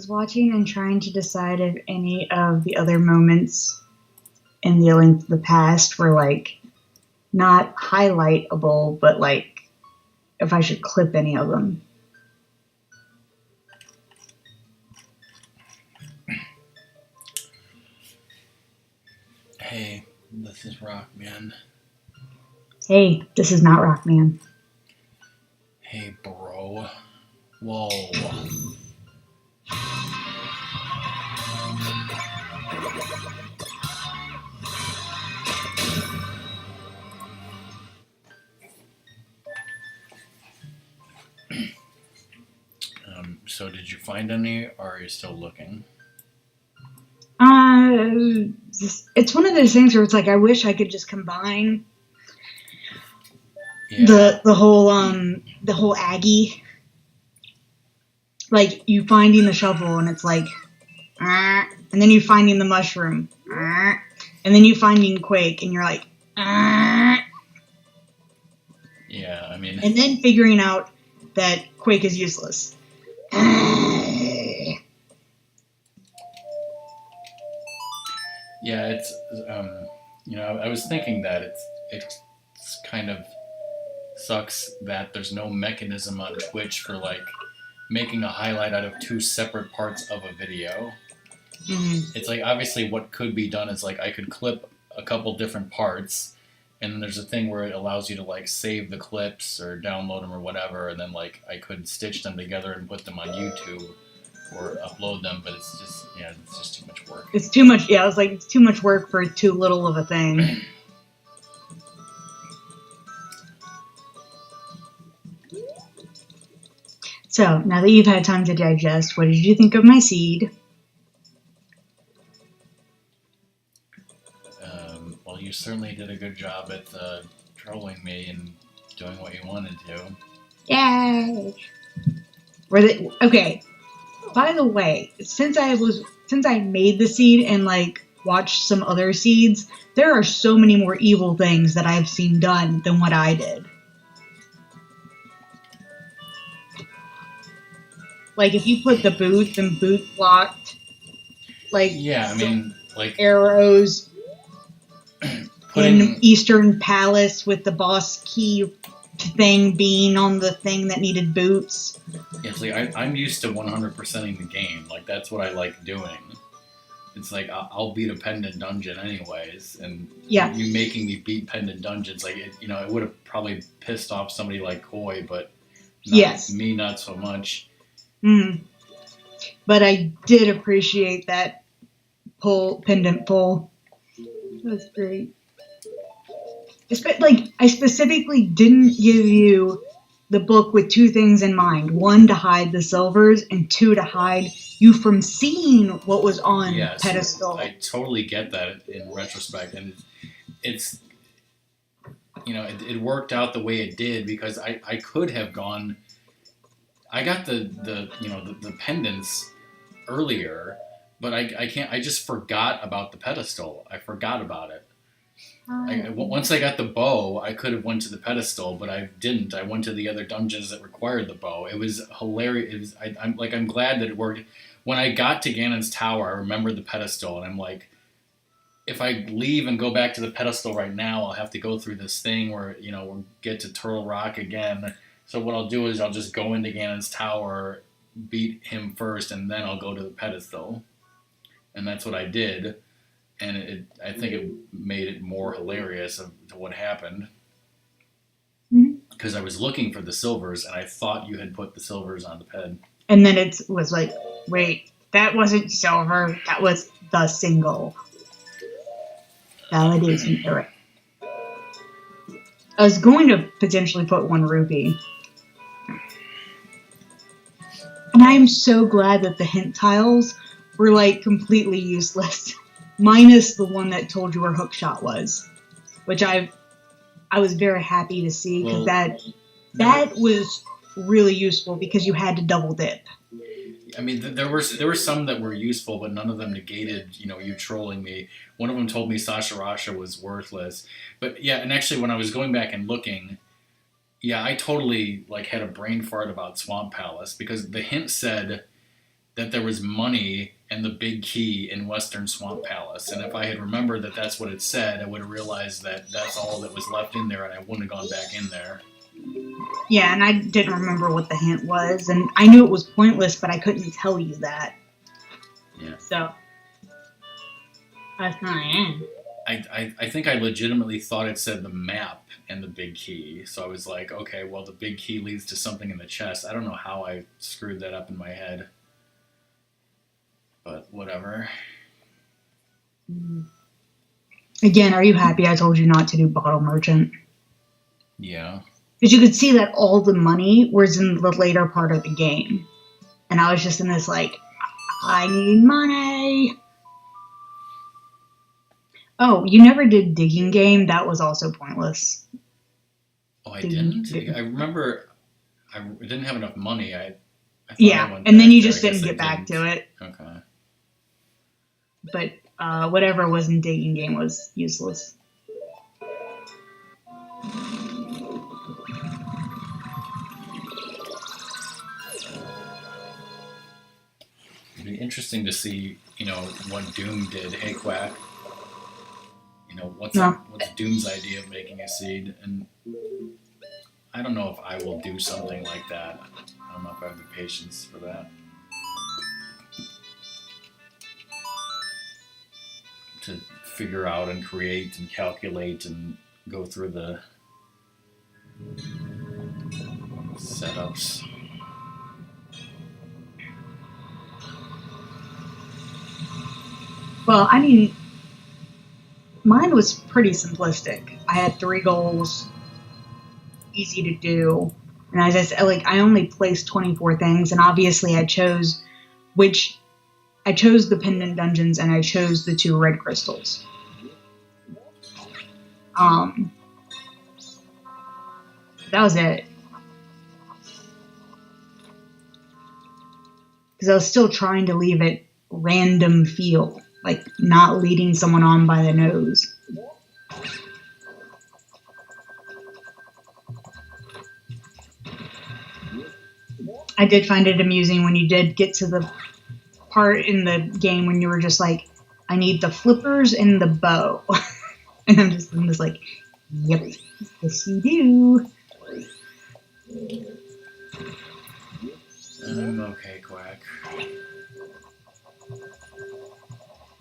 was watching and trying to decide if any of the other moments in the Link to the Past were like not highlightable, but like if I should clip any of them. Hey, this is Rockman. Hey, this is not Rockman. Hey, bro. Whoa. So did you find any, or are you still looking? It's one of those things where it's like I wish I could just combine Yeah. the whole Aggie, like you finding the shovel and it's like, and then you finding the mushroom, and then you finding Quake and you're like, Yeah, I mean. and then figuring out that Quake is useless. Yeah, it's I was thinking that it's kind of sucks that there's no mechanism on Twitch for like making a highlight out of two separate parts of a video. Mm-hmm. It's like obviously what could be done is like I could clip a couple different parts, and then there's a thing where it allows you to like save the clips or download them or whatever, and then like I could stitch them together and put them on YouTube or upload them, but it's just too much work. It's too much. Yeah, I was like, it's too much work for too little of a thing. So, now that you've had time to digest, what did you think of my seed? Well, you certainly did a good job at trolling me and doing what you wanted to. Yay! Okay. By the way, since I made the seed and like watched some other seeds, there are so many more evil things that I've seen done than what I did. Like if you put the boots and boot blocked, like yeah, I mean, like arrows in Eastern Palace with the boss key thing being on the thing that needed boots. Yeah, it's like I'm used to 100%ing the game. Like that's what I like doing. It's like I'll beat a pendant dungeon anyways, and yeah, you making me beat pendant dungeons, like it would have probably pissed off somebody like Koi, but me not so much. But I did appreciate that pendant pull. That was great. Like I specifically didn't give you the book with two things in mind: one, to hide the silvers, and two, to hide you from seeing what was on pedestal. I totally get that in retrospect, and it's it worked out the way it did because I could have gone. I got the pendants earlier, but I can't. I just forgot about the pedestal. I forgot about it. Once I got the bow, I could have went to the pedestal, but I didn't. I went to the other dungeons that required the bow. It was hilarious. I'm glad that it worked. When I got to Ganon's tower, I remembered the pedestal, and I'm like, if I leave and go back to the pedestal right now, I'll have to go through this thing where we'll get to Turtle Rock again. So what I'll do is I'll just go into Ganon's tower, beat him first, and then I'll go to the pedestal. And that's what I did. And I think it made it more hilarious of what happened. Because I was looking for the silvers, and I thought you had put the silvers on the ped. And then it was like, wait, that wasn't silver. That was the single. Validation error. I was going to potentially put one rupee. And I'm so glad that the hint tiles were like completely useless. Minus the one that told you where hookshot was. Which I was very happy to see because that was really useful because you had to double dip. I mean, there were some that were useful, but none of them negated, you trolling me. One of them told me Sasha Rasha was worthless. But yeah, and actually when I was going back and looking, yeah, I totally like had a brain fart about Swamp Palace because the hint said that there was money and the big key in Western Swamp Palace. And if I had remembered that that's what it said, I would have realized that that's all that was left in there, and I wouldn't have gone back in there. Yeah, and I didn't remember what the hint was, and I knew it was pointless, but I couldn't tell you that. Yeah. So that's kind of I think I legitimately thought it said the map and the big key. So I was like, okay, well, the big key leads to something in the chest. I don't know how I screwed that up in my head. But whatever. Again, are you happy I told you not to do Bottle Merchant? Yeah. Because you could see that all the money was in the later part of the game. And I was just in this, like, I need money. Oh, you never did Digging Game? That was also pointless. Oh, I didn't? I remember I didn't have enough money. I yeah, and then you just didn't get back to it. Okay. But whatever was in Digging Game was useless. It'd be interesting to see, what Doom did. Hey, Quack. What's Doom's idea of making a seed? And I don't know if I will do something like that. I don't know if I have the patience for that. To figure out and create and calculate and go through the setups. Well, I mean, mine was pretty simplistic. I had 3 goals, easy to do. And as I said, I only placed 24 things, and obviously I chose the pendant dungeons, and I chose the 2 red crystals. That was it. Because I was still trying to leave it random feel, like not leading someone on by the nose. I did find it amusing when you did get to the part in the game when you were just like, I need the flippers and the bow. And I'm just like, yep, yes you do. I'm okay, Quack.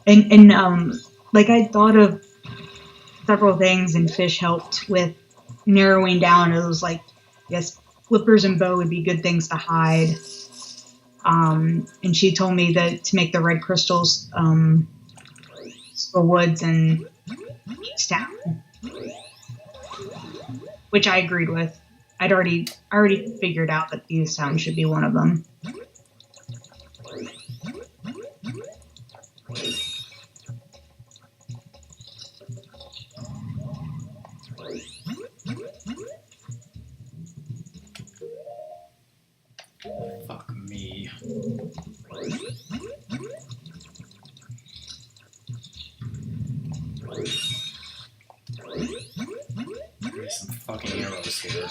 And I thought of several things, and Fish helped with narrowing down. It was like, yes, flippers and bow would be good things to hide. And she told me that to make the red crystals for woods and staff, which I agreed with. I already figured out that Thieves Town should be one of them. Fuck me. There's some fucking arrows here.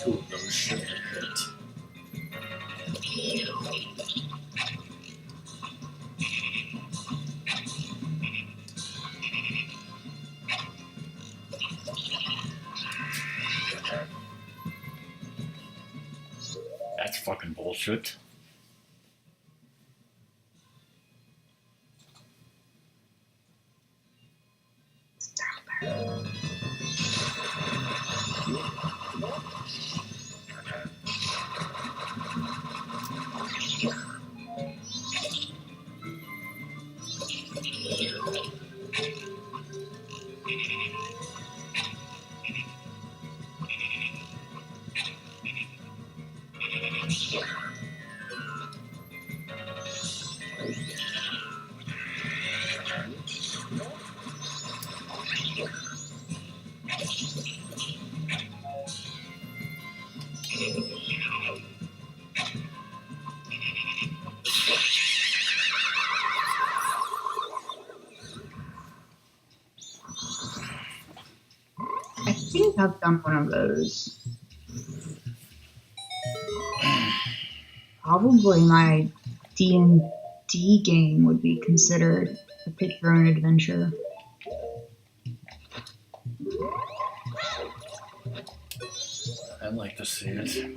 2 of those should have hit. That's fucking bullshit. I think I've done one of those. Probably my D&D game would be considered a pick your own adventure. I'd like to see it.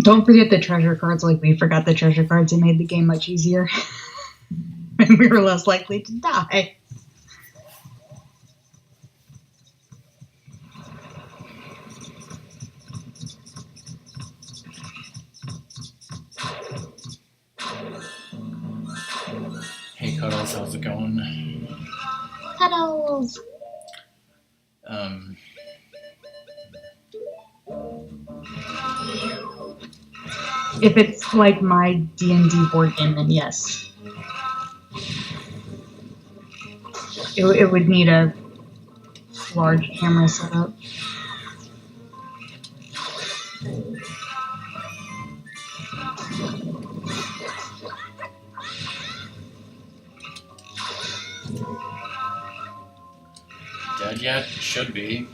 Don't forget the treasure cards like we forgot the treasure cards. It made the game much easier. And we were less likely to die. Hey Cuddles, how's it going? Cuddles! If it's like my D&D board game, then yes. It would need a large camera setup. Dead yet? Should be.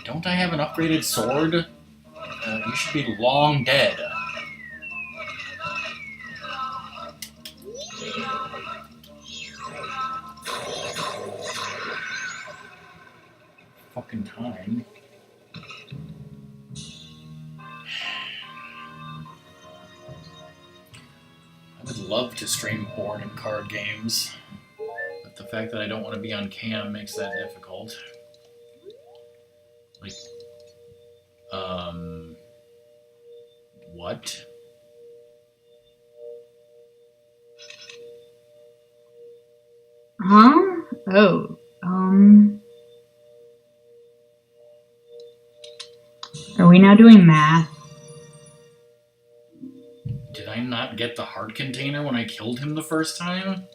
Don't I have an upgraded sword? You should be long dead. Fucking time. I would love to stream board and card games, but the fact that I don't want to be on cam makes that difficult. Like, what? Huh? Oh, are we now doing math? Did I not get the heart container when I killed him the first time?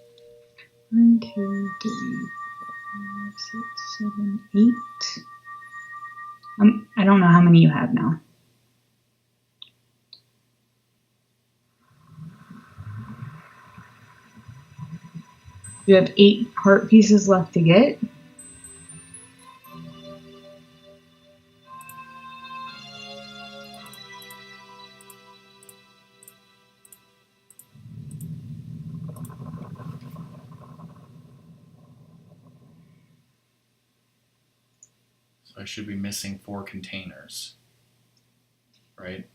1, 2, 3, 4, 5, 6, 7, 8. I don't know how many you have now. You have 8 heart pieces left to get. I should be missing 4 containers. Right?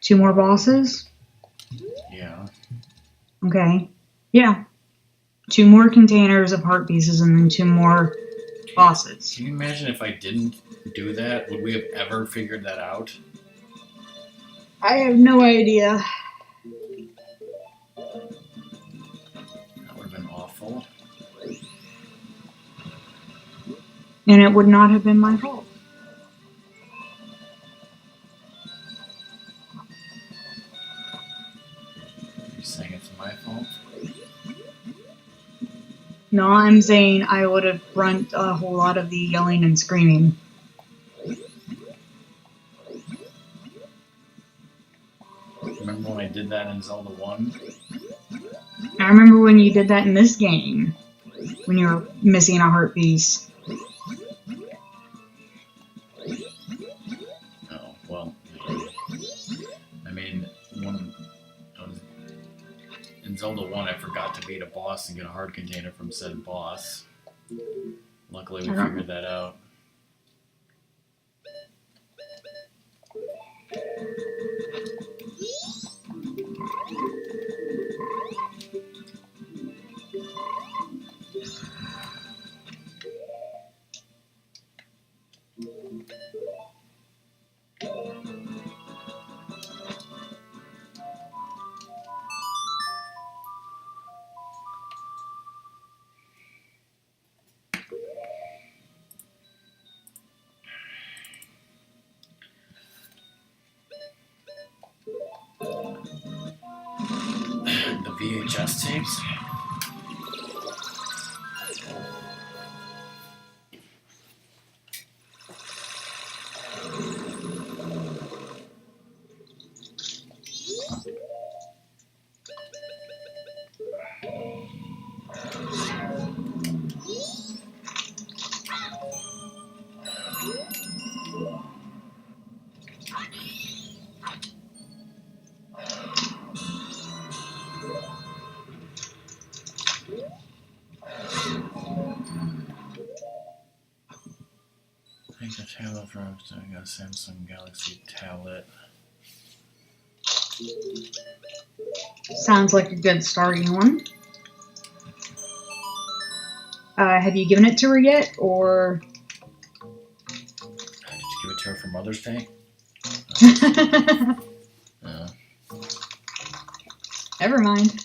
Two more bosses? Yeah. Okay. Yeah. 2 more containers of heart pieces and then 2 more bosses. Can you imagine if I didn't do that? Would we have ever figured that out? I have no idea. That would have been awful. And it would not have been my fault. You're saying it's my fault? No, I'm saying I would have run a whole lot of the yelling and screaming. Remember when I did that in Zelda 1? I remember when you did that in this game. When you were missing a heart piece. Oh, well. I mean, when I was in Zelda 1, I forgot to beat a boss and get a heart container from said boss. Luckily, we figured that out. The VHS tapes. I think the tablet for I got a Samsung Galaxy tablet. Sounds like a good starting one. Have you given it to her yet, or? Did you give it to her for Mother's Day? No. Never mind.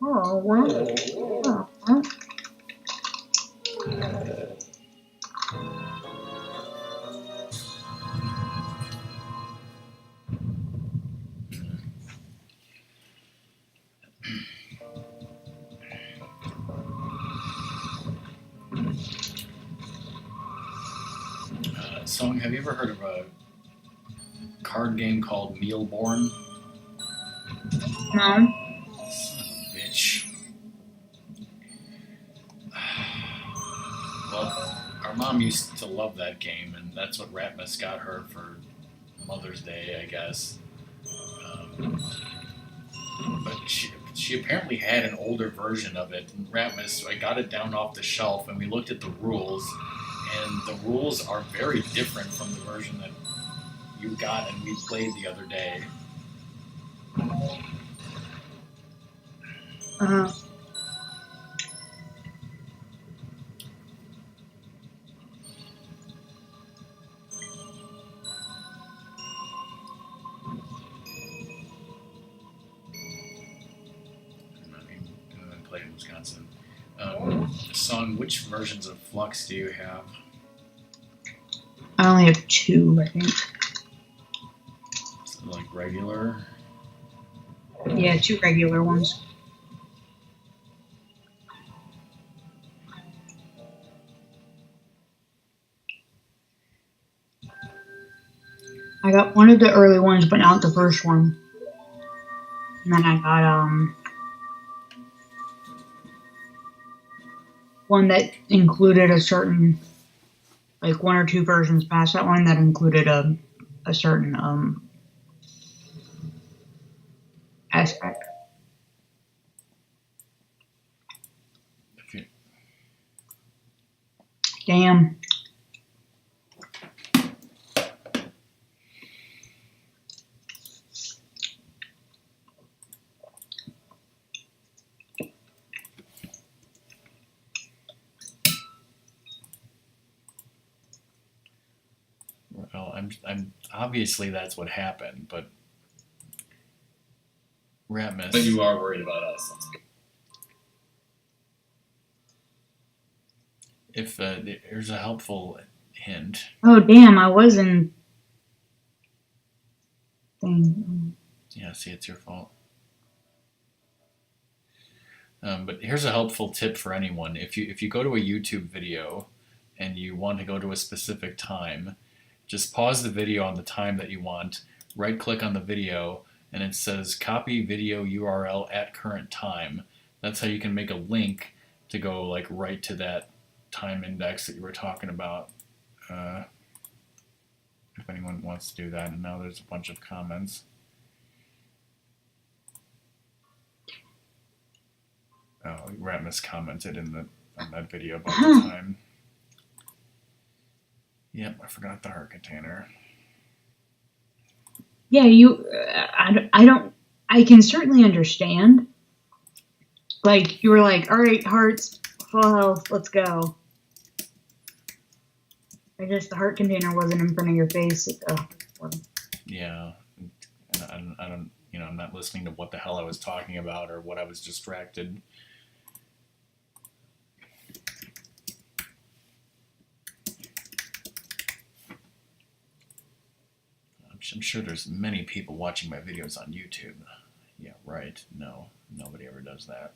Oh, wow. Oh. Song, have you ever heard of a card game called Mealborn? No. Bitch. Well, our mom used to love that game, and that's what Ratmus got her for Mother's Day, I guess. But she apparently had an older version of it. And Ratmus, I got it down off the shelf, and we looked at the rules, and the rules are very different from the version that you got and we played the other day. Uh-huh. I played in Wisconsin. Song, which versions of Flux do you have? I only have 2, I think. Is it like regular? Yeah, 2 regular ones. I got one of the early ones, but not the first one. And then I got one that included a certain, like 1 or 2 versions past that one that included a certain aspect. Okay. Damn. Well, I'm obviously that's what happened, but Ratmus. But you are worried about us. If there's a helpful hint. Oh damn! I was in. Thing. Yeah, see, it's your fault. But here's a helpful tip for anyone: if you go to a YouTube video and you want to go to a specific time, just pause the video on the time that you want. Right click on the video, and it says copy video URL at current time. That's how you can make a link to go like right to that time index that you were talking about. If anyone wants to do that, and now there's a bunch of comments. Oh, Ratmus commented on that video about the time. Yep, I forgot the heart container. Yeah, I don't. I can certainly understand. Like you were like, all right, hearts, full health, let's go. I guess the heart container wasn't in front of your face. Yeah, and I don't, I'm not listening to what the hell I was talking about or what I was distracted. I'm sure there's many people watching my videos on YouTube. Yeah, right. No, nobody ever does that.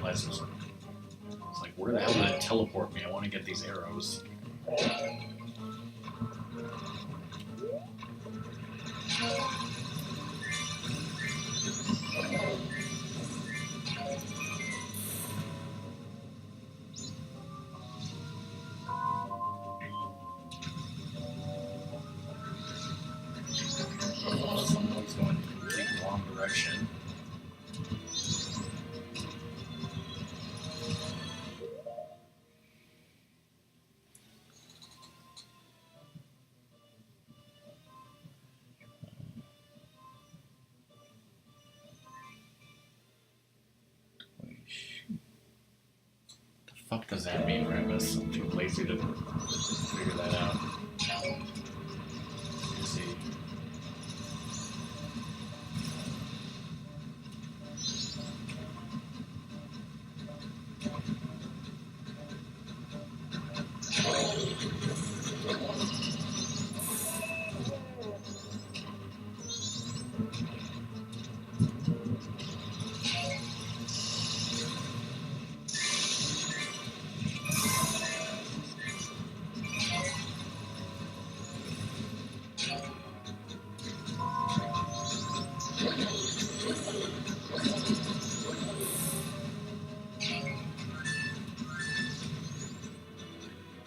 It's like, where the hell did it teleport me? I want to get these arrows. Someone's going in the complete wrong direction. Fuck does that mean, Ratmus? I'm too lazy to figure that out. Let's see.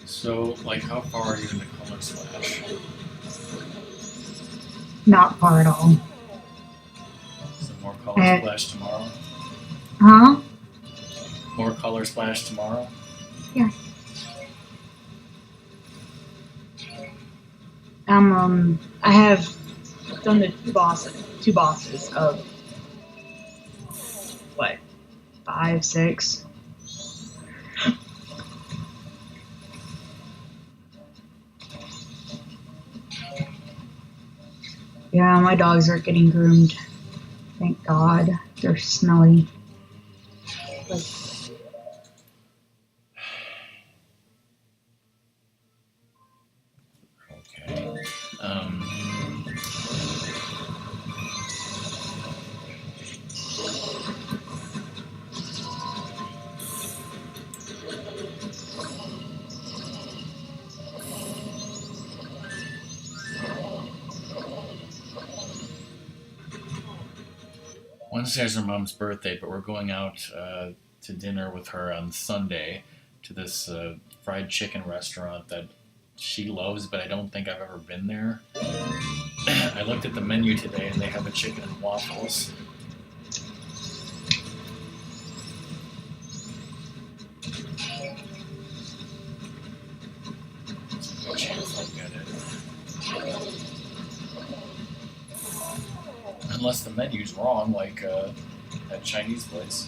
So, like, how far are you in the color slash? Not far at all. Some more color splash tomorrow? Huh? More Color Splash tomorrow? Yeah. I have done the two bosses of what, 5, 6. Yeah, my dogs are getting groomed. Thank God. They're smelly. Like, Okay. Wednesday is her mom's birthday, but we're going out to dinner with her on Sunday to this fried chicken restaurant that she loves, but I don't think I've ever been there. I looked at the menu today and they have a chicken and waffles. There's no chance I'll get it. Unless the menu's wrong, like that Chinese place.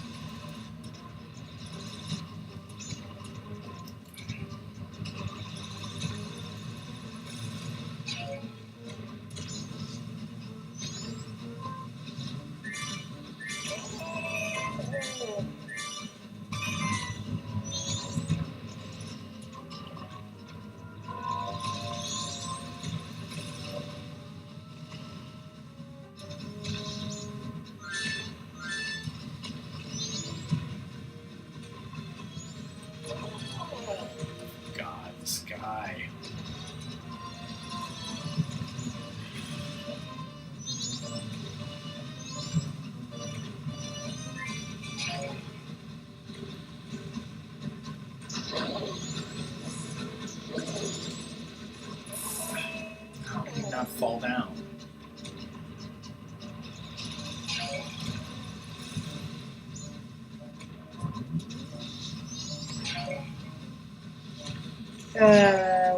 God, this guy. How did he not fall down?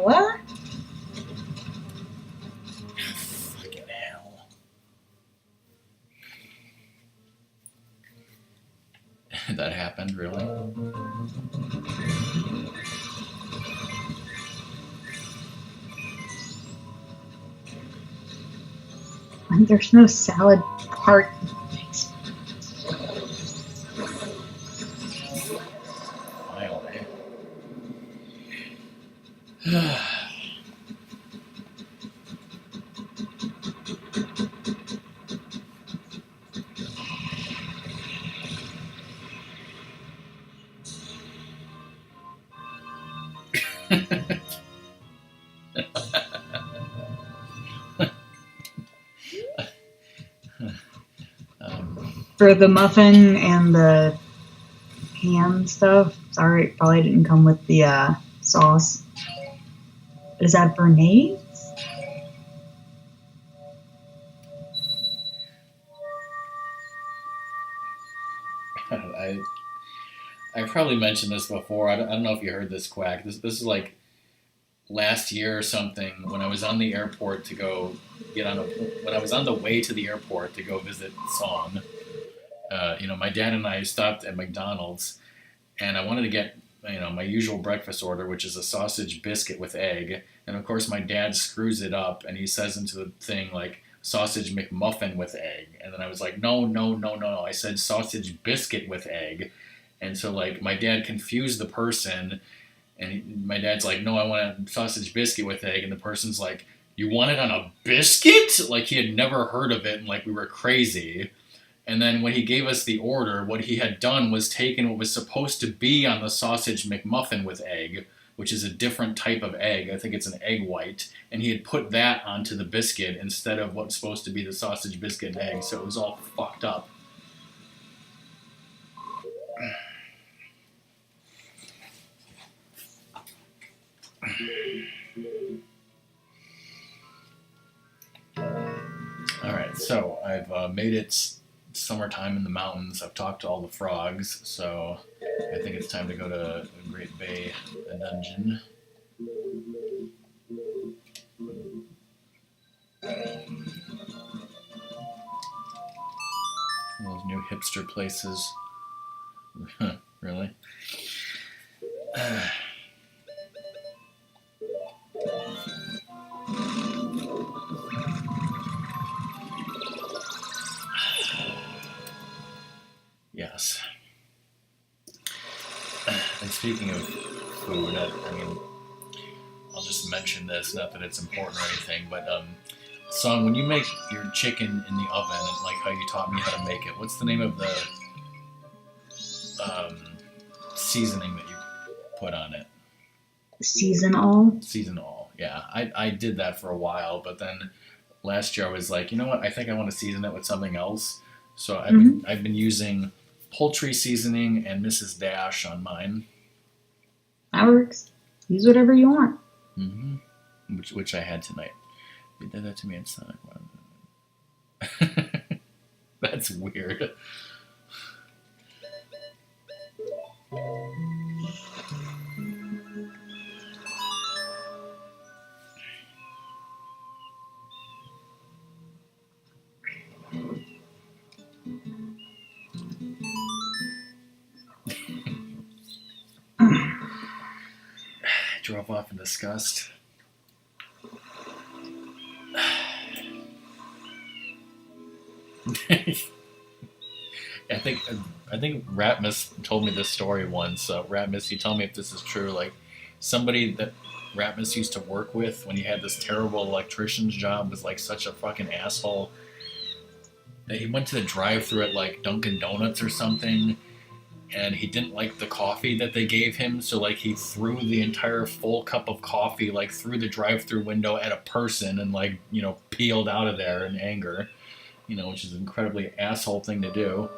what? Fucking hell. That happened, really? There's no salad part. Finally. For the muffin and the ham stuff, sorry, it probably didn't come with the sauce. Is that Bernays? I probably mentioned this before. I don't know if you heard this quack. This is like last year or something when I was on the airport to go get on a when I was on the way to the airport to go visit Song. My dad and I stopped at McDonald's, and I wanted to get my usual breakfast order, which is a sausage biscuit with egg. And of course, my dad screws it up, and he says into the thing like sausage McMuffin with egg. And then I was like, no, no, no, no, no. I said sausage biscuit with egg. And so like my dad confused the person, and my dad's like, no, I want a sausage biscuit with egg. And the person's like, you want it on a biscuit? Like he had never heard of it, and like we were crazy. And then when he gave us the order, what he had done was taken what was supposed to be on the sausage McMuffin with egg, which is a different type of egg. I think it's an egg white. And he had put that onto the biscuit instead of what's supposed to be the sausage biscuit and egg. So it was all fucked up. All right, so I've made it summertime in the mountains. I've talked to all the frogs, so I think it's time to go to Great Bay, a dungeon. Those new hipster places. Really? Yes. And speaking of food, I mean, I'll just mention this, not that it's important or anything, but son, when you make your chicken in the oven, like how you taught me how to make it, what's the name of the um, seasoning that you put on it? Seasonal. Seasonal. Yeah, I did that for a while, but then last year I was like, you know what? I think I want to season it with something else. So I've been using poultry seasoning and Mrs. Dash on mine. That works. Use whatever you want. Mm-hmm. Which I had tonight. You did that to me in Sonic. That's weird. Drove off in disgust. I think Ratmus told me this story once. Ratmus, you tell me if this is true. Like somebody that Ratmus used to work with when he had this terrible electrician's job was like such a fucking asshole that he went to the drive-thru at like Dunkin' Donuts or something, and he didn't like the coffee that they gave him, so like he threw the entire full cup of coffee like through the drive-thru window at a person and like peeled out of there in anger, which is an incredibly asshole thing to do.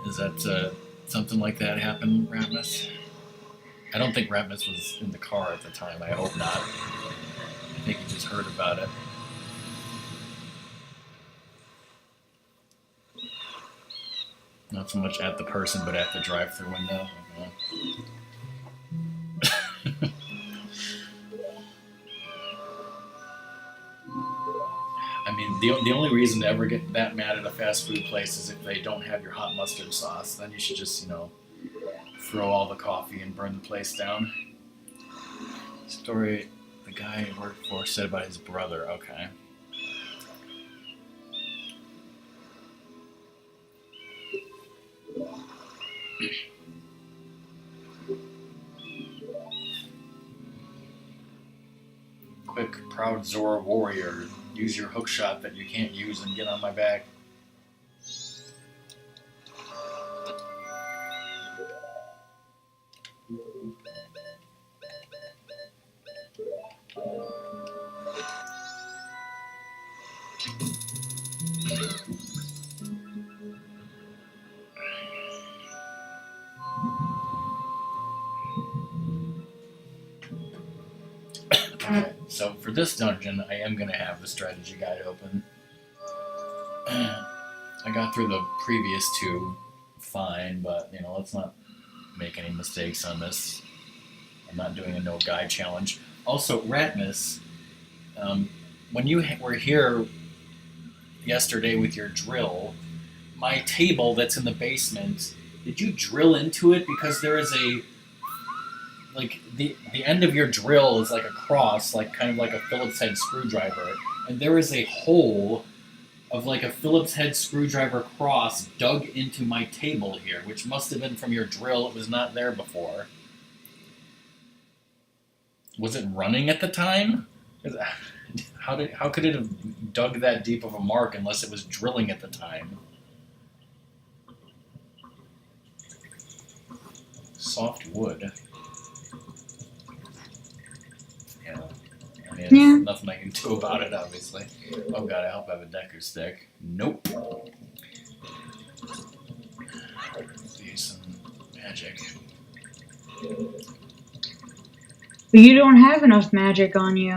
Is that something like that happened, Ratmus? I don't think Ratmus was in the car at the time. I hope not. I think he just heard about it. Not so much at the person, but at the drive-thru window. I mean, the only reason to ever get that mad at a fast food place is if they don't have your hot mustard sauce. Then you should just, throw all the coffee and burn the place down. Story the guy he worked for said about his brother. Okay. Quick, proud Zora warrior. Use your hook shot that you can't use and get on my back. Okay, so for this dungeon, I am going to have the strategy guide open. I got through the previous two fine, but, let's not make any mistakes on this. I'm not doing a no guide challenge. Also, Ratmus, when you were here yesterday with your drill, my table that's in the basement, did you drill into it? Because there is the end of your drill is like a cross, like kind of like a Phillips head screwdriver, and there is a hole of like a Phillips head screwdriver cross dug into my table here, which must have been from your drill. It was not there before. Was it running at the time? How could it have dug that deep of a mark unless it was drilling at the time? Soft wood. Yeah. I mean, there's nothing I can do about it, obviously. Oh god, I hope I have a Decker stick. Nope. Use some magic. But you don't have enough magic on you.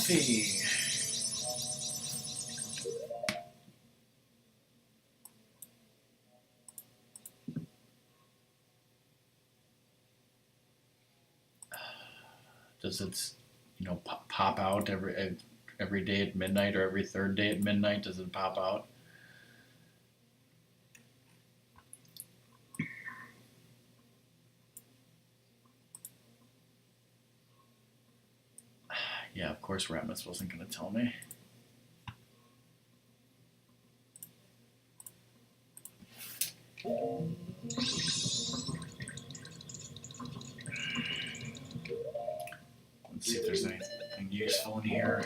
Ralphie. Does it, pop out every day at midnight or every third day at midnight? Does it pop out? Yeah, of course Ratmus wasn't going to tell me. Let's see if there's anything useful in here.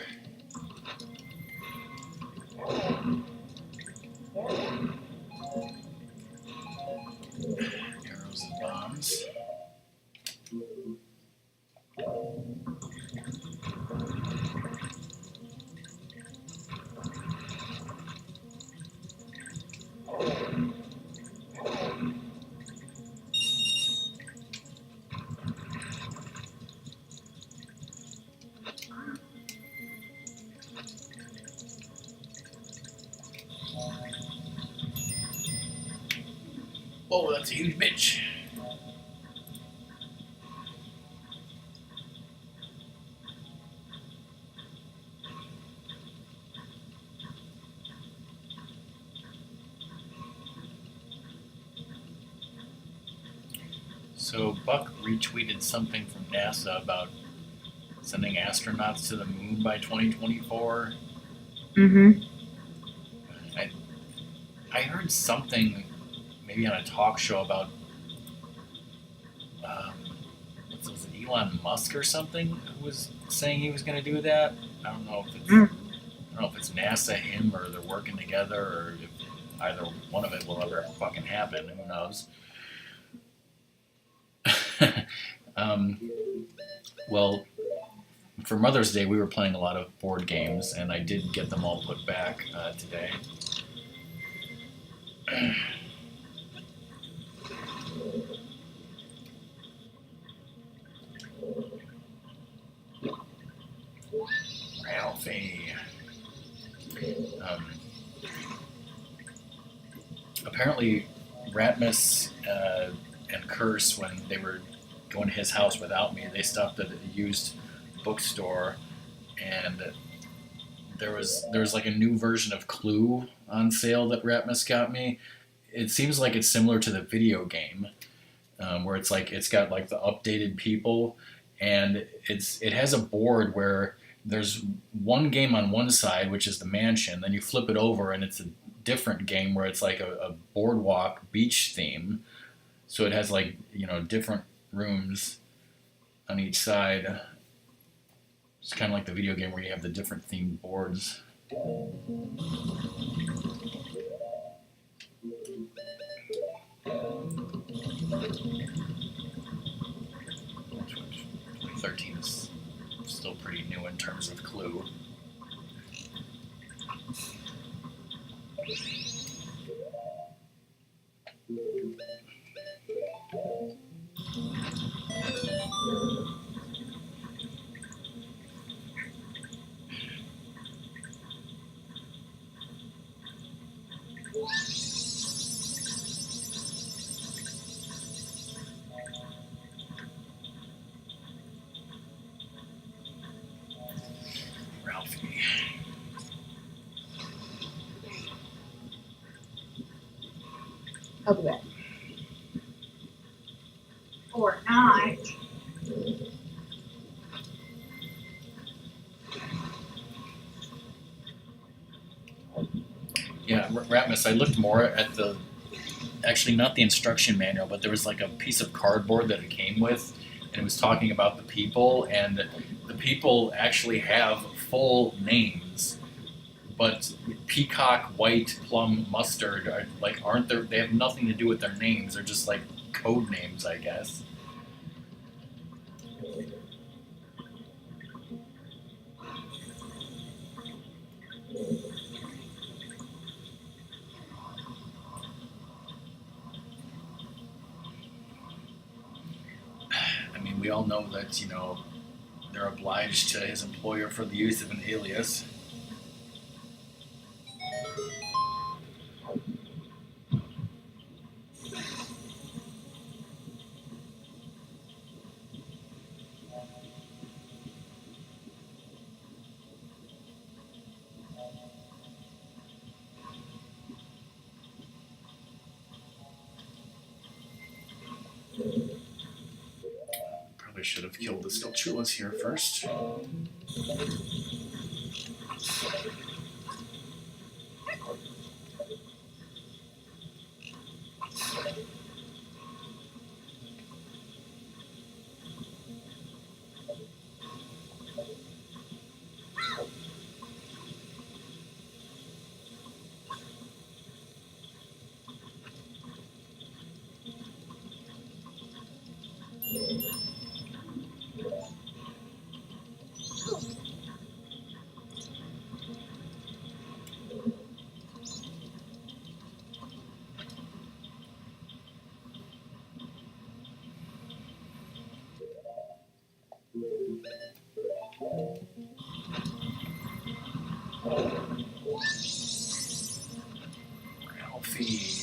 Arrows and bombs. Whoa, that's a huge bitch. So Buck retweeted something from NASA about sending astronauts to the moon by 2024. Mm-hmm. I heard something maybe on a talk show about was it Elon Musk or something who was saying he was going to do that. I don't know if it's NASA, him, or they're working together, or if either one of it will ever fucking happen. Who knows? Well, for Mother's Day, we were playing a lot of board games, and I did get them all put back today. Ralphie. Apparently, Ratmus and Curse, when they were going to his house without me, they stopped at a used bookstore, and there was like a new version of Clue on sale that Ratmus got me. It seems like it's similar to the video game, where it's got like the updated people, and it has a board where there's one game on one side, which is the mansion. Then you flip it over, and it's a different game where it's like a boardwalk beach theme. So it has like different rooms on each side. It's kind of like the video game where you have the different themed boards. 2013 is still pretty new in terms of Clue. Ralphie. I'll be back. Or not. Yeah, Ratmus, I looked more at actually not the instruction manual, but there was like a piece of cardboard that it came with, and it was talking about the people, and the people actually have full names, but Peacock, White, Plum, Mustard aren't there? They have nothing to do with their names. They're just like code names, I guess. I mean, we all know that there are obliged to his employer for the use of an alias. Probably should have killed the Stelchulas here first. Ralphie.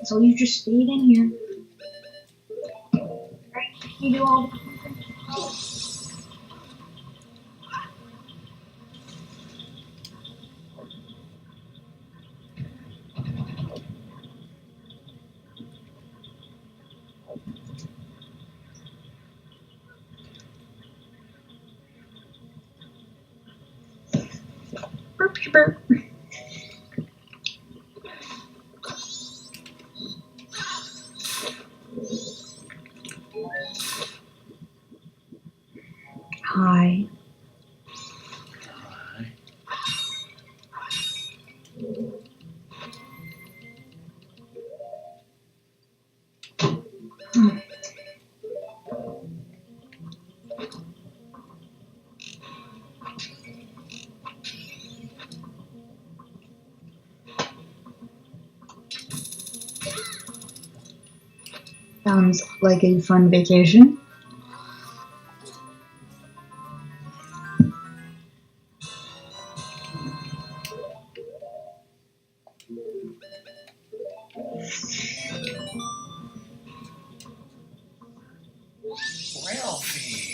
So you just stayed in here. Right? You do all the burp, burp. Hi. Hi. Sounds like a fun vacation. Ralphie.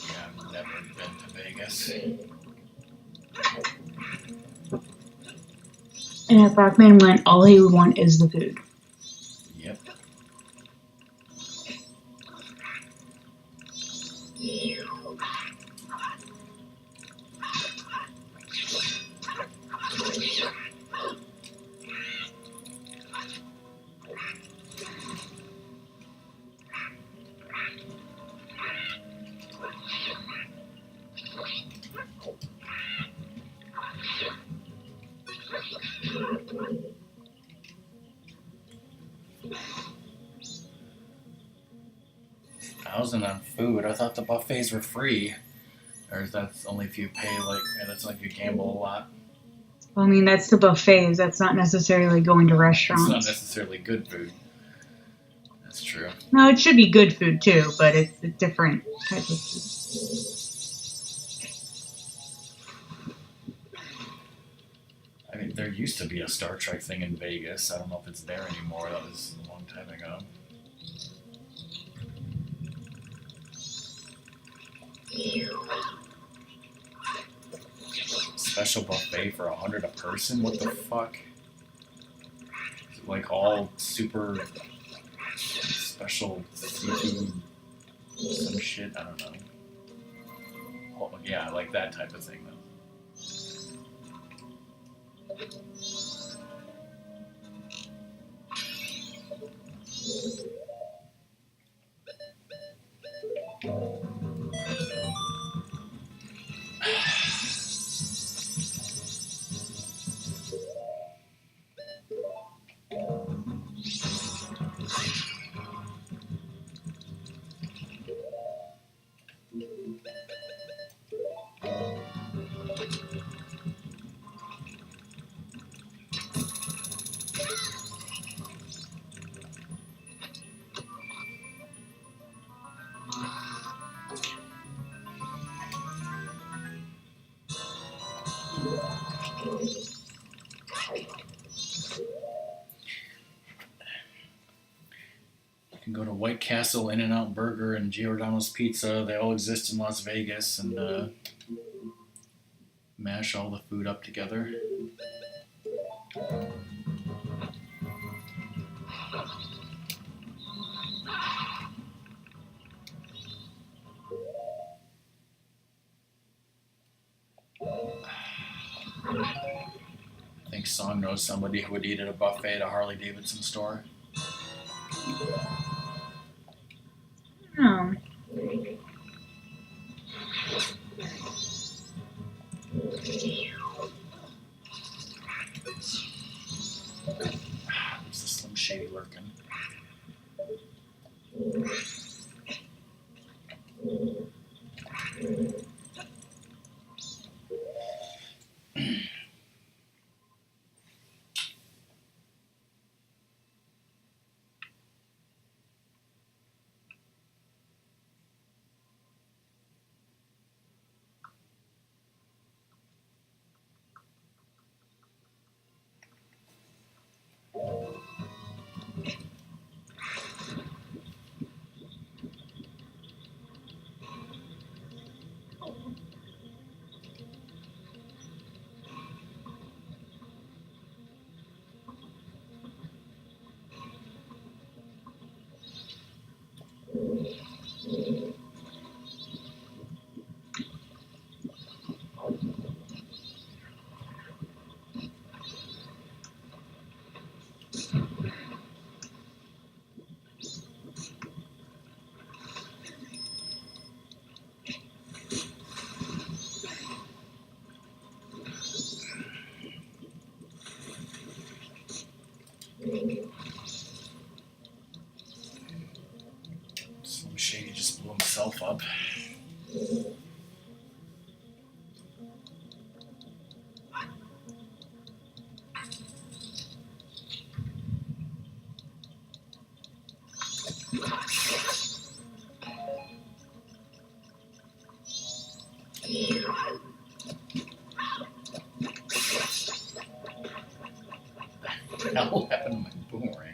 Yeah, I've never been to Vegas. And if Rockman went, all he would want is the food. Yep. $1,000 on food. I thought the buffets were free. Or is that only if you pay, like, that's like you gamble a lot? Well, I mean, that's the buffets. That's not necessarily going to It's restaurants. not necessarily good food. That's true. No, it should be good food too, but it's a different type of food. I mean, there used to be a Star Trek thing in Vegas. I don't know if it's there anymore. That was a long time ago. Special buffet for $100 a person? What the fuck? Is it like all super special seafood, some shit? I don't know. Oh, yeah, like that type of thing, though. You can go to White Castle, In-N-Out Burger, and Giordano's Pizza. They all exist in Las Vegas, and mash all the food up together. I think Song knows somebody who would eat at a buffet at a Harley Davidson store. Oh. There's the Slim Shady lurking. Slim Shady just blew himself up. What the hell happened to my boomerang?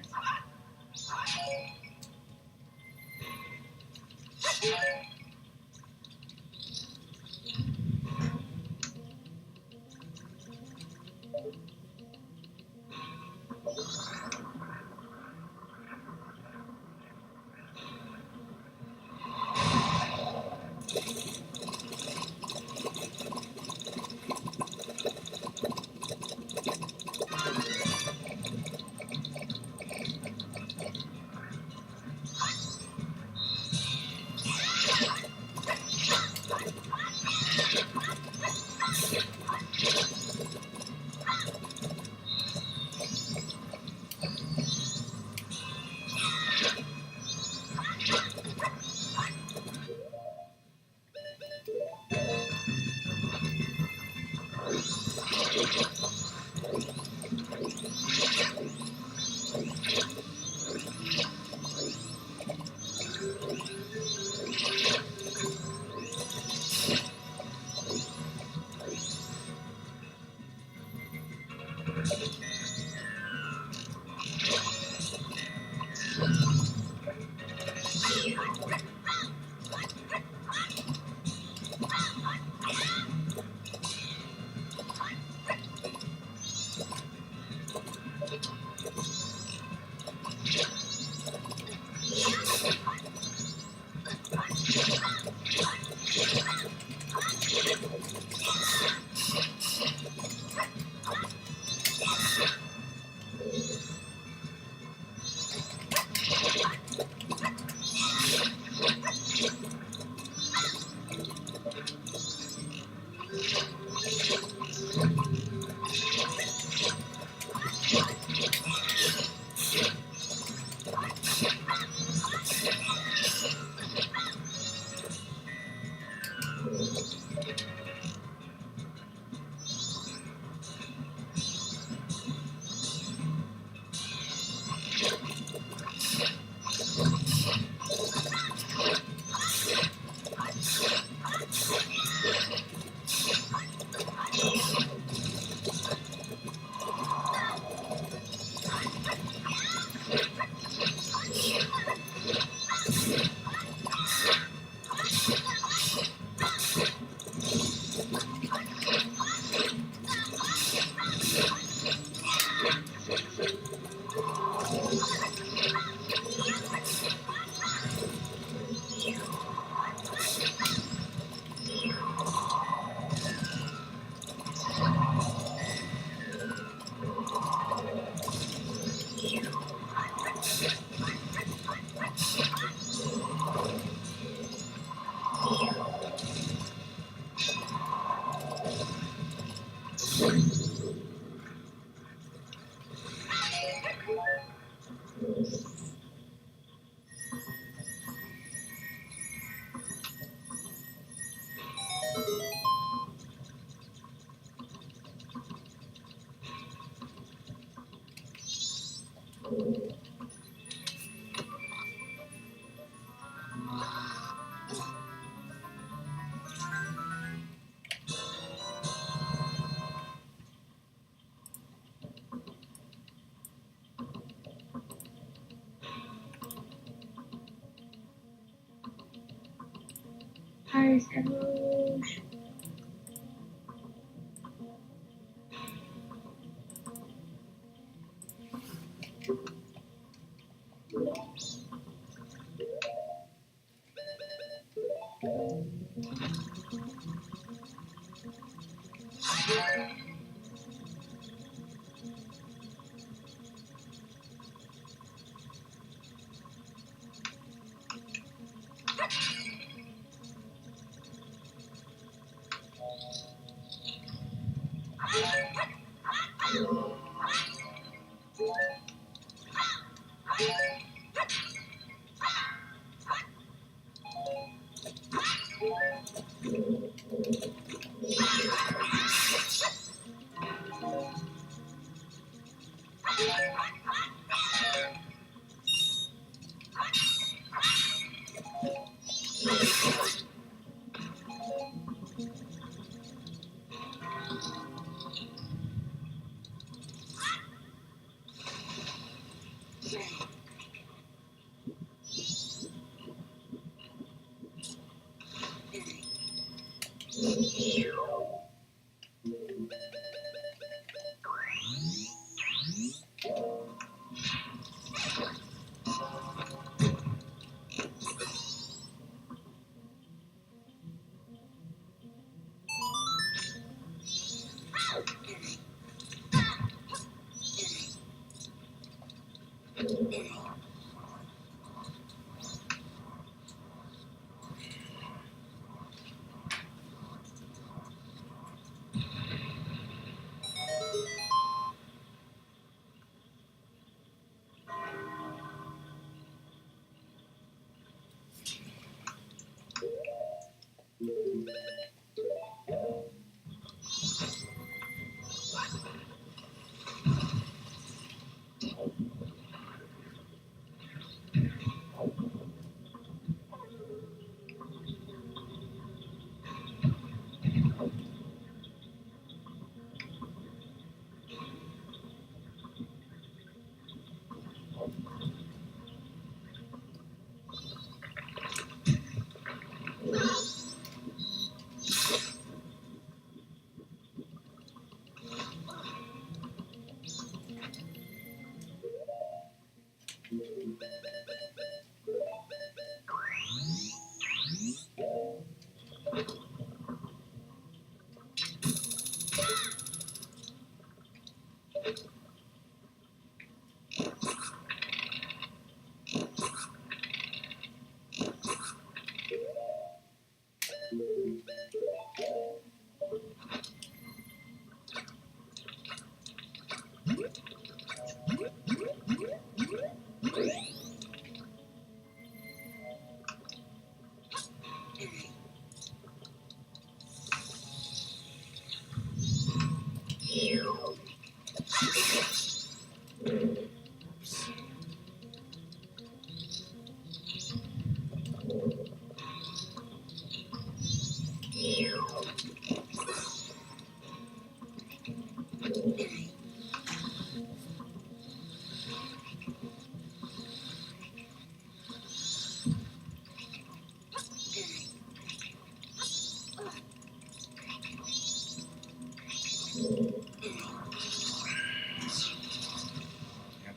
Iris Emerald.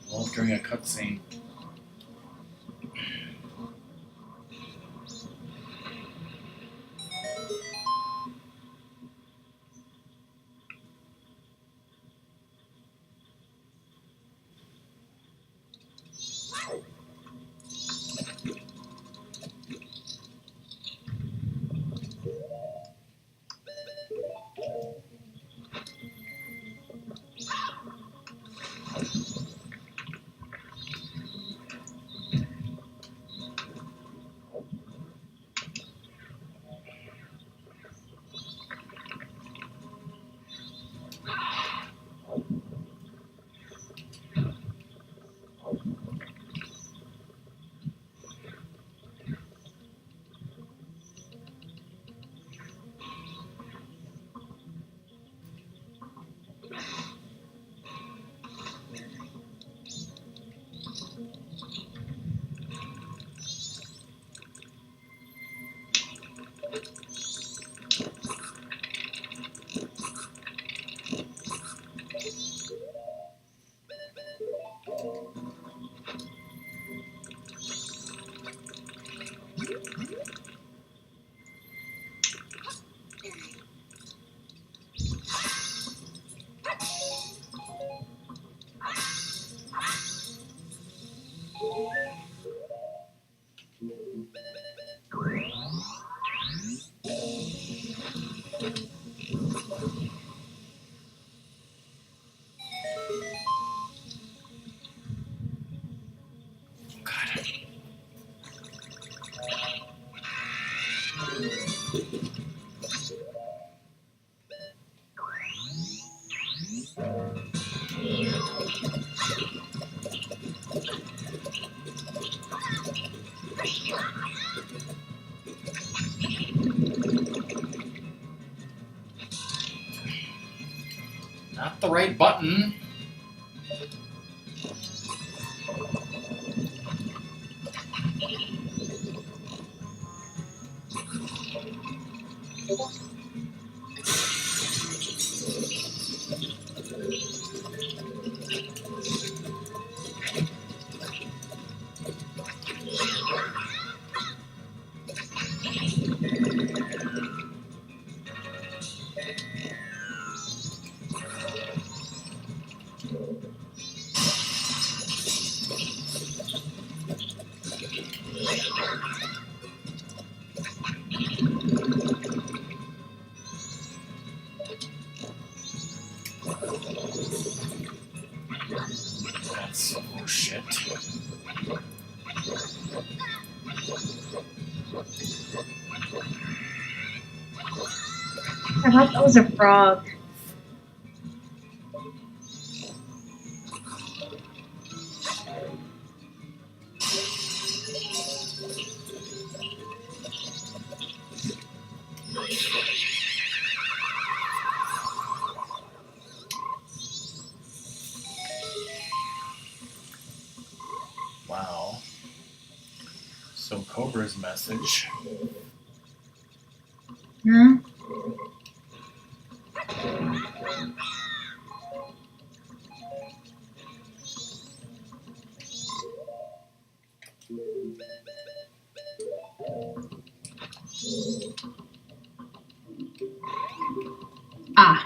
Both during a cutscene. Not the right button. That's shit. I thought that was a frog. Wow. So Cobra's message. Hmm? Ah.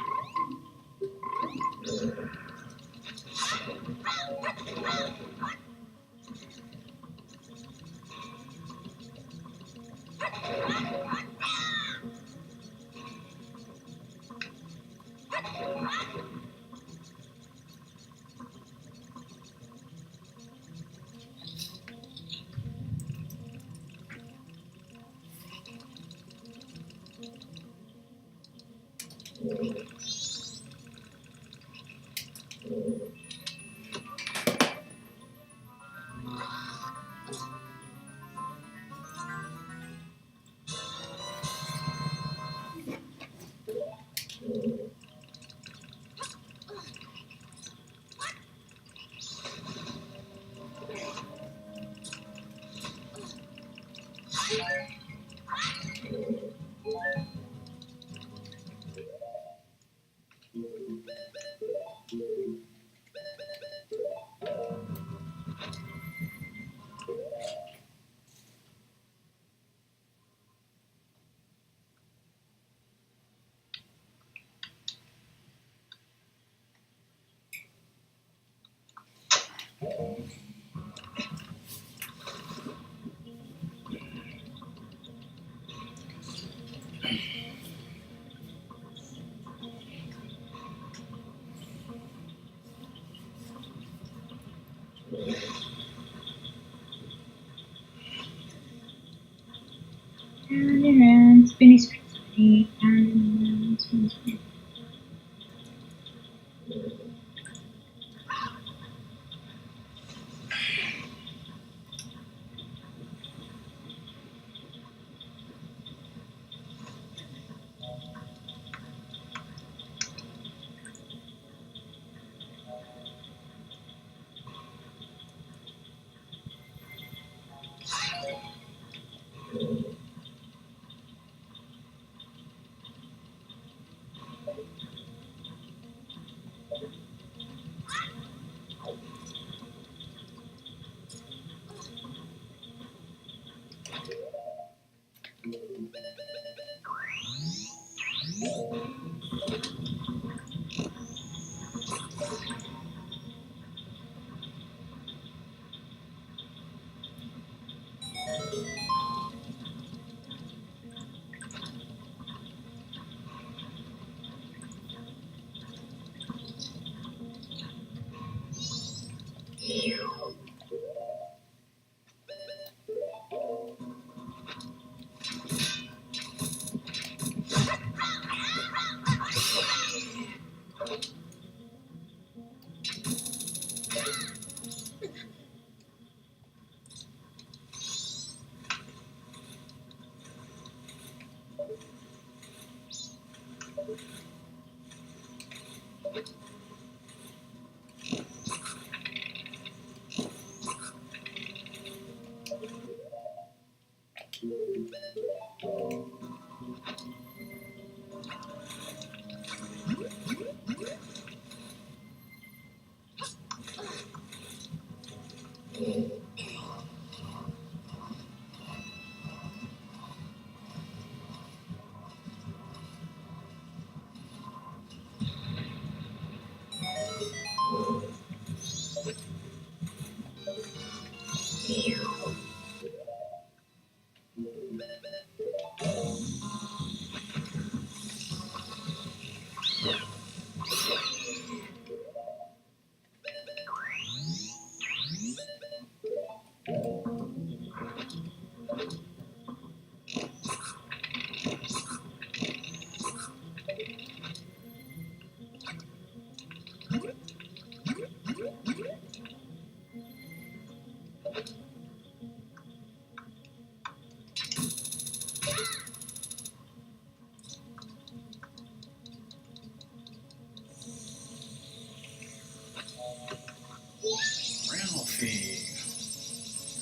Spinny, spinny, spinny, and spinny, spinny.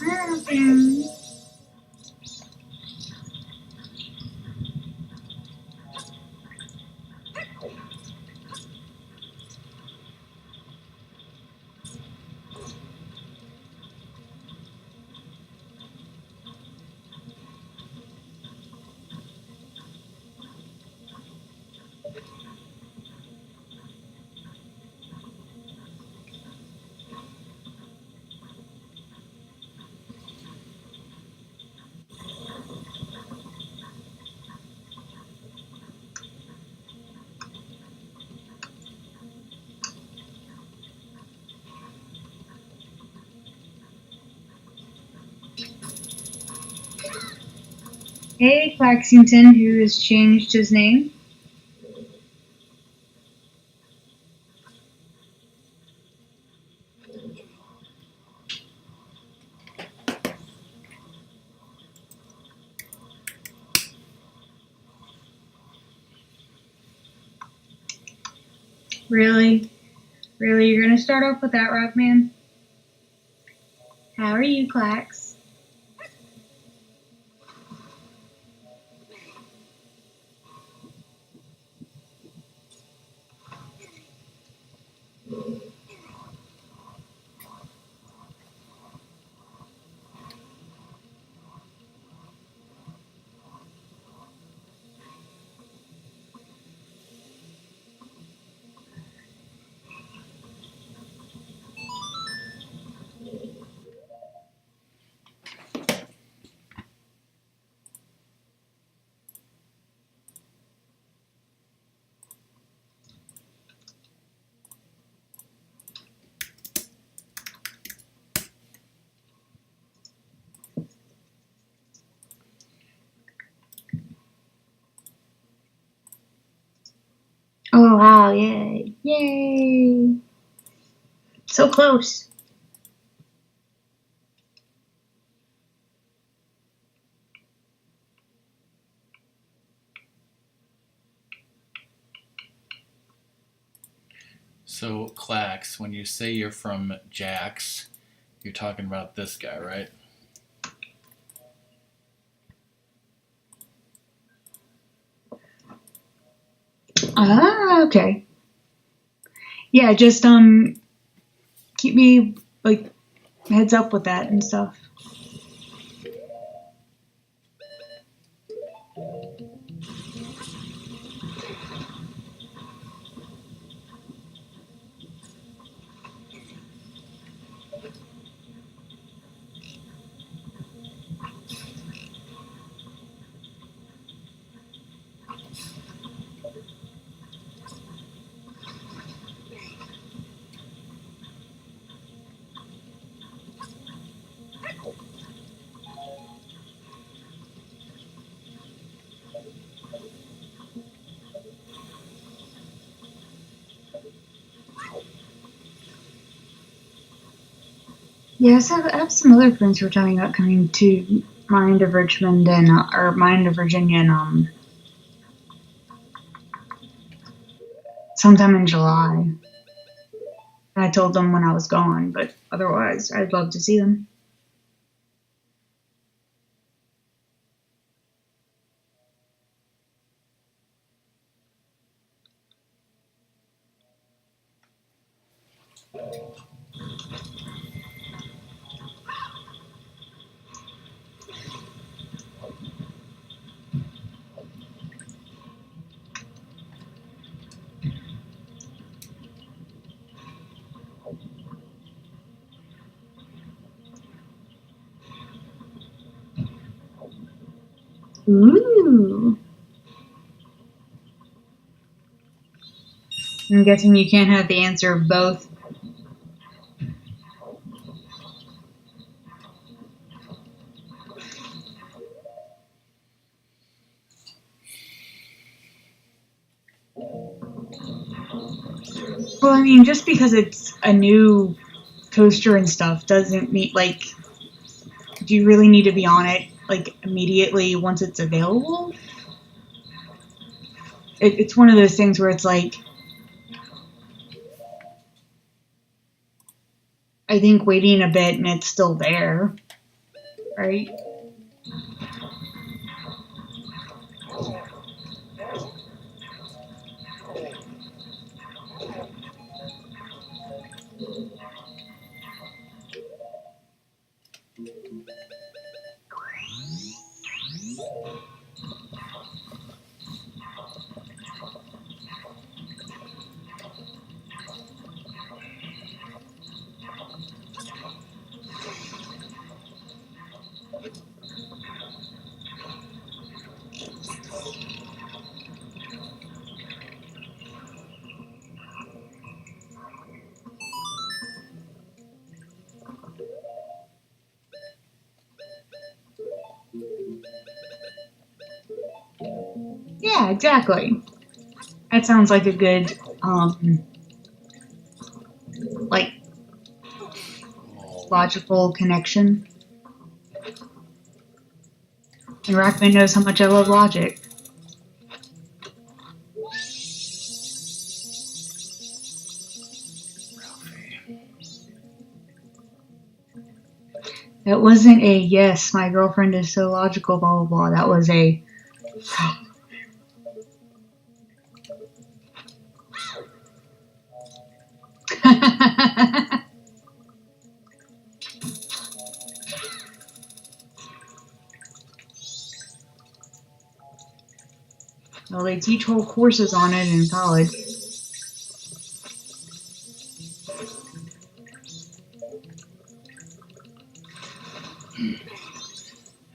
Ralphie. Hey, Claxington, who has changed his name. Really? Really, you're gonna start off with that, Rockman? How are you, Clax? Oh wow! Yay! Yay! So close. So, Clax, when you say you're from Jax, you're talking about this guy, right? Ah, okay. Yeah, just keep me like heads up with that and stuff. Yes, I have some other friends who are talking about coming to Mind of Richmond and or Mind of Virginia and sometime in July. I told them when I was gone, but otherwise, I'd love to see them. Ooh. I'm guessing you can't have the answer of both. Well, I mean, just because it's a new coaster and stuff doesn't mean, like, do you really need to be on it, like, immediately once it's available? It's one of those things where it's like, I think waiting a bit and it's still there, right? Yeah, exactly. That sounds like a good, like, logical connection. And Rackman knows how much I love logic. That wasn't a yes, my girlfriend is so logical, blah, blah, blah. That was a. Well, they teach whole courses on it in college.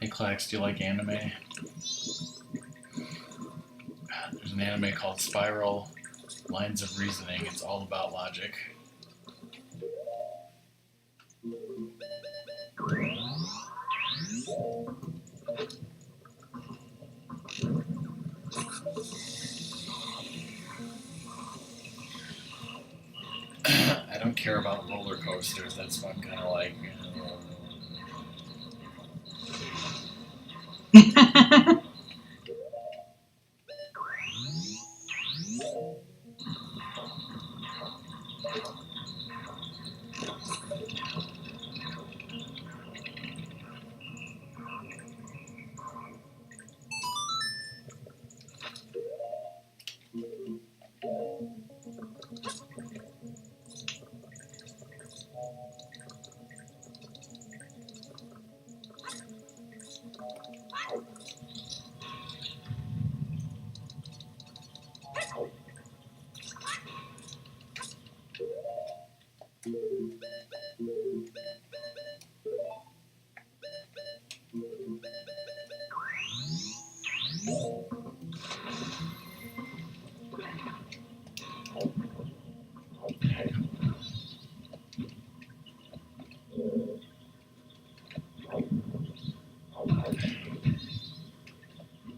Hey, Clax, do you like anime? There's an anime called Spiral Lines of Reasoning. It's all about logic. care about roller coasters. That's why I'm kind of like.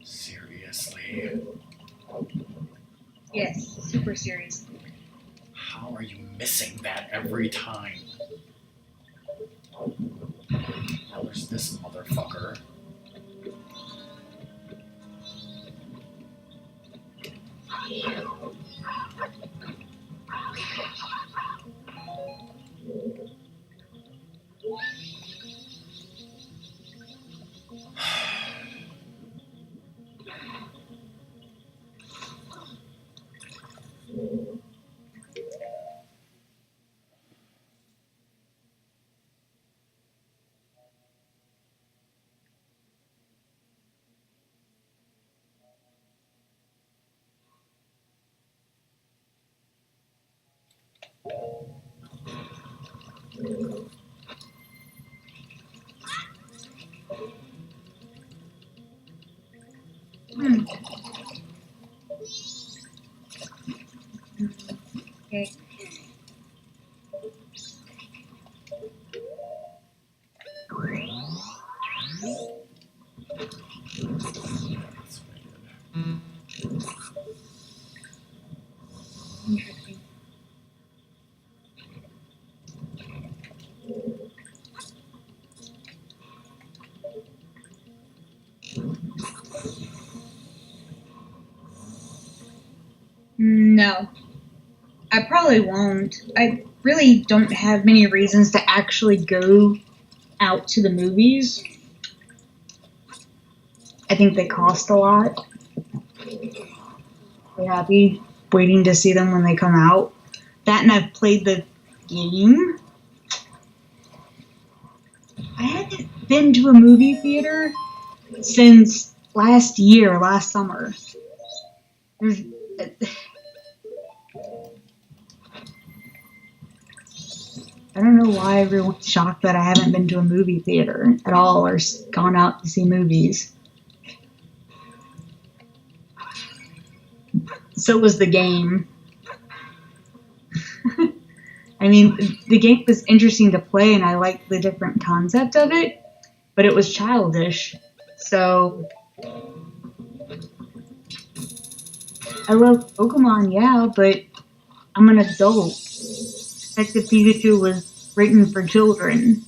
Seriously? Yes, super serious. How are you missing that every time? Where's this motherfucker? Hmm. Okay. That's what I did. Interesting. No, I probably won't. I really don't have many reasons to actually go out to the movies. I think they cost a lot. We're happy waiting to see them when they come out. That and I've played the game. I haven't been to a movie theater since last summer. There's, I don't know why everyone's shocked that I haven't been to a movie theater at all or gone out to see movies. So was the game. I mean, the game was interesting to play and I liked the different concept of it, but it was childish. So I love Pokemon, yeah, but I'm an adult. Detective Pikachu was written for children.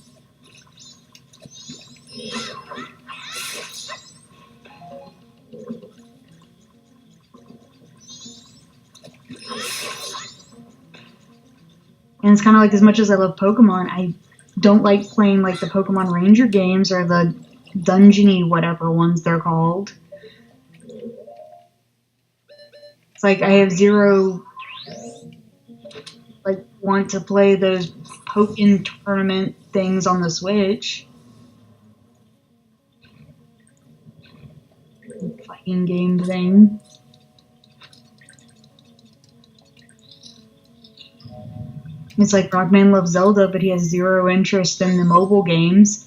And it's kind of like as much as I love Pokemon, I don't like playing like the Pokemon Ranger games or the dungeony whatever ones they're called. It's like I have zero like want to play those Pokken tournament things on the Switch. Fighting game thing. It's like Rockman loves Zelda, but he has zero interest in the mobile games.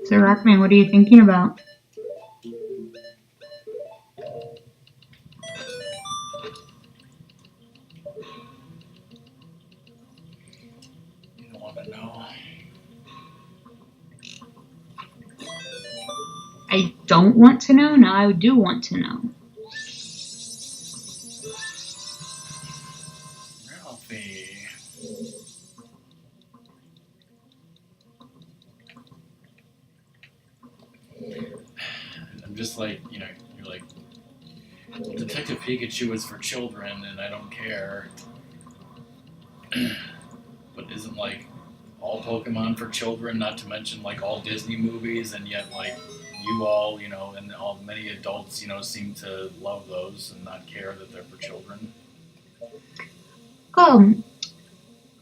So, Rockman, what are you thinking about? You don't want to know. I don't want to know? No, I do want to know. Ralphie. I'm just like, you know, you're like, Detective Pikachu is for children and I don't care. But isn't like all Pokemon for children, not to mention like all Disney movies, and yet like you all, you know, and all many adults, you know, seem to love those and not care that they're for children.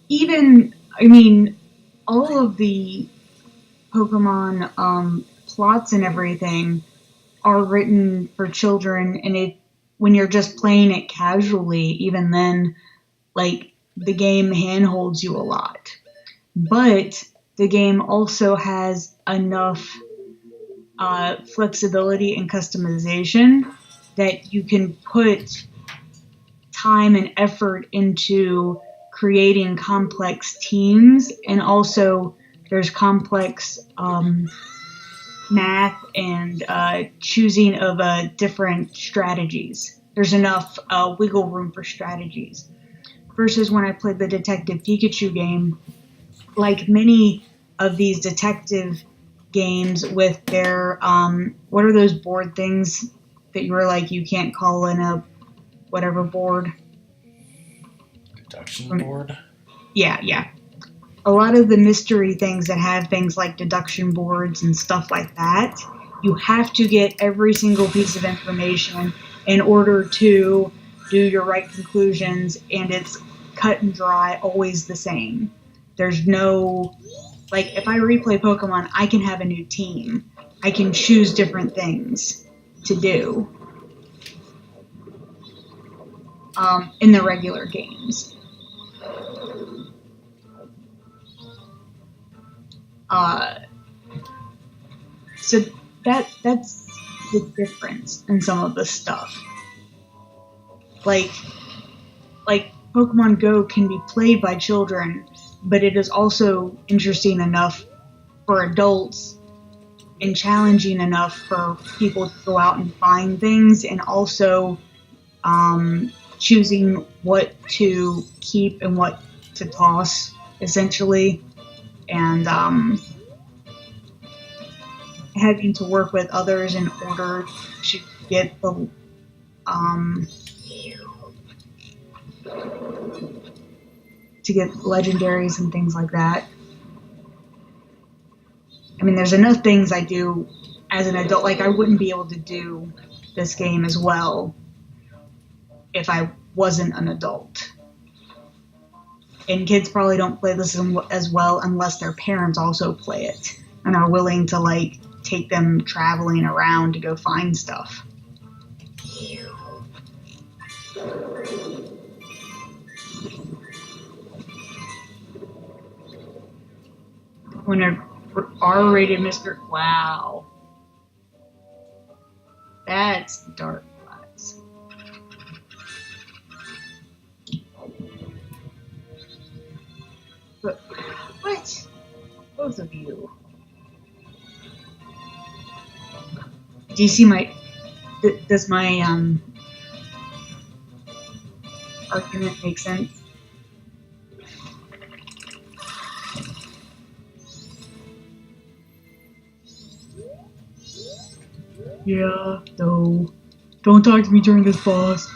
Even, I mean, all of the Pokemon plots and everything are written for children, and when you're just playing it casually, even then, like, the game handholds you a lot. But the game also has enough flexibility and customization that you can put time and effort into creating complex teams, and also there's complex math and choosing of different strategies. There's enough wiggle room for strategies. Versus when I played the Detective Pikachu game, like many of these detective games with their what are those board things that you were like you can't call in a whatever board? Deduction board? Yeah. A lot of the mystery things that have things like deduction boards and stuff like that, you have to get every single piece of information in order to do your right conclusions, and it's cut and dry, always the same. There's no, like, if I replay Pokemon, I can have a new team. I can choose different things to do in the regular games. So that's the difference in some of the stuff. Like Pokemon Go can be played by children, but it is also interesting enough for adults and challenging enough for people to go out and find things, and also choosing what to keep and what to toss, essentially, and having to work with others in order to get the to get legendaries and things like that. I mean, there's enough things I do as an adult. Like, I wouldn't be able to do this game as well if I wasn't an adult. And kids probably don't play this as well unless their parents also play it and are willing to, like, take them traveling around to go find stuff. When a R-rated Mr. Wow. That's dark class. But what? Both of you. Do you see my? Does my argument make sense? Yeah. No. Don't talk to me during this boss.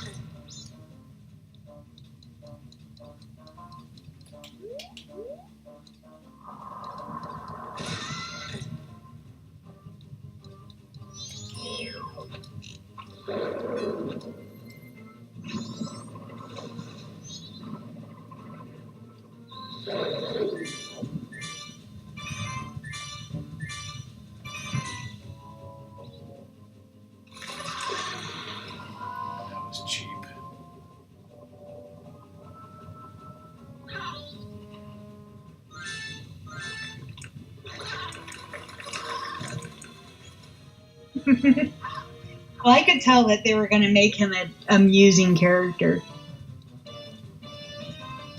Well, I could tell that they were going to make him an amusing character.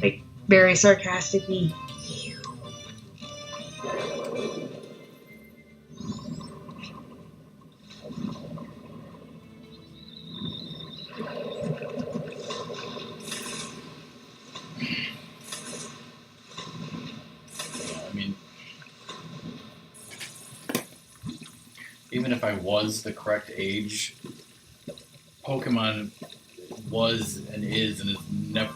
Like, very sarcastically. I mean, even if I was the correct age, Pokemon was and is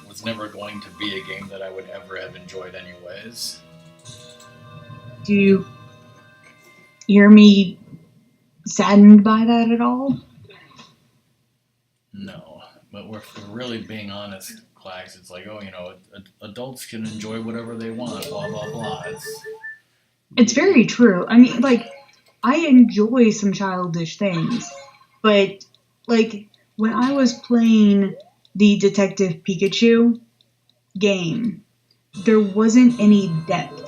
was never going to be a game that I would ever have enjoyed anyways. Do you hear me saddened by that at all? No, but if we're really being honest, Clax, it's like, oh, adults can enjoy whatever they want, blah blah blah. It's very true. I mean, like, I enjoy some childish things, but, like, when I was playing the Detective Pikachu game, there wasn't any depth.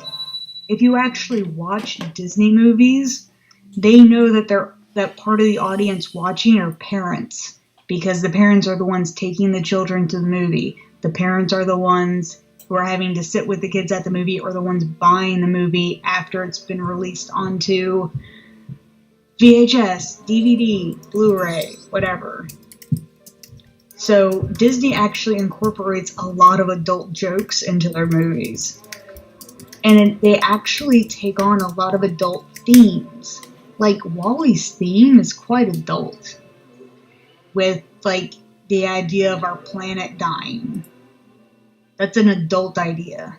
If you actually watch Disney movies, they know that part of the audience watching are parents, because the parents are the ones taking the children to the movie. The parents are the ones who are having to sit with the kids at the movie, or the ones buying the movie after it's been released onto VHS, DVD, Blu-ray, whatever. So Disney actually incorporates a lot of adult jokes into their movies. And they actually take on a lot of adult themes. Like, Wally's theme is quite adult. With, like, the idea of our planet dying. That's an adult idea.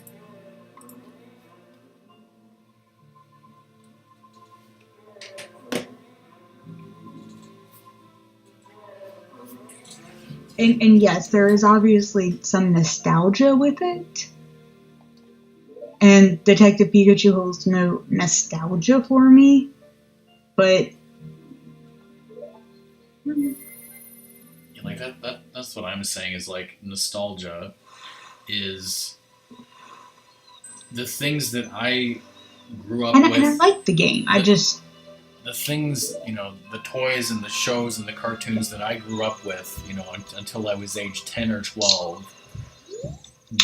And yes, there is obviously some nostalgia with it. And Detective Pikachu holds no nostalgia for me. But Like that's what I'm saying is, like, nostalgia is the things that I grew up with. And I like the game. The things, the toys and the shows and the cartoons that I grew up with, until I was age 10 or 12.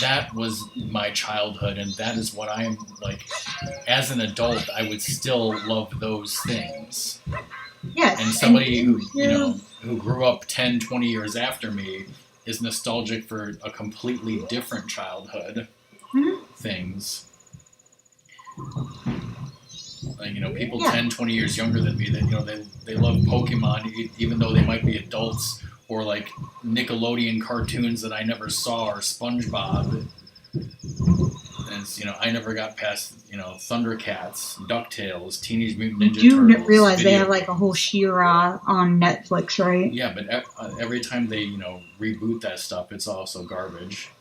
That was my childhood, and that is what I'm like. As an adult, I would still love those things. Yes. And somebody who grew up 10, 20 years after me is nostalgic for a completely different childhood things. Like, people 10, 20 years younger than me, that they love Pokemon, even though they might be adults, or like Nickelodeon cartoons that I never saw, or SpongeBob. And I never got past Thundercats, DuckTales, Teenage Mutant Ninja Turtles. You realize they have like a whole She-Ra on Netflix, right? Yeah, but every time they reboot that stuff, it's also garbage.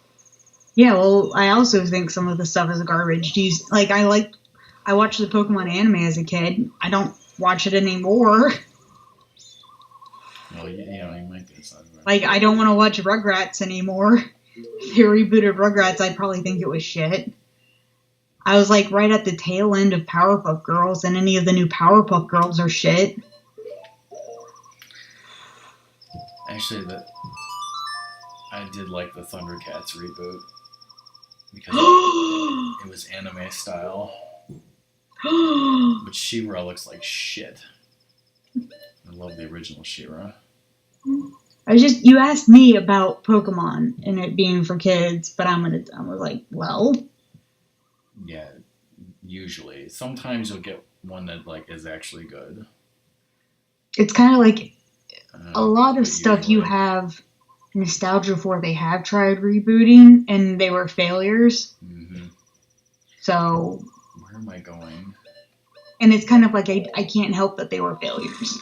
Yeah, well, I also think some of the stuff is garbage. I watched the Pokemon anime as a kid. I don't watch it anymore. Well, you might be something. Like, I don't want to watch Rugrats anymore. If they rebooted Rugrats, I'd probably think it was shit. I was, like, right at the tail end of Powerpuff Girls, and any of the new Powerpuff Girls are shit. Actually, I did like the Thundercats reboot. Because it was anime style. But She-Ra looks like shit. I love the original She-Ra. You asked me about Pokemon and it being for kids, but I was like, well. Yeah, usually. Sometimes you'll get one that, like, is actually good. It's kind of like a lot of stuff you have nostalgia for, they have tried rebooting and they were failures. Mm-hmm. So. Where am I going? And it's kind of like I can't help that they were failures.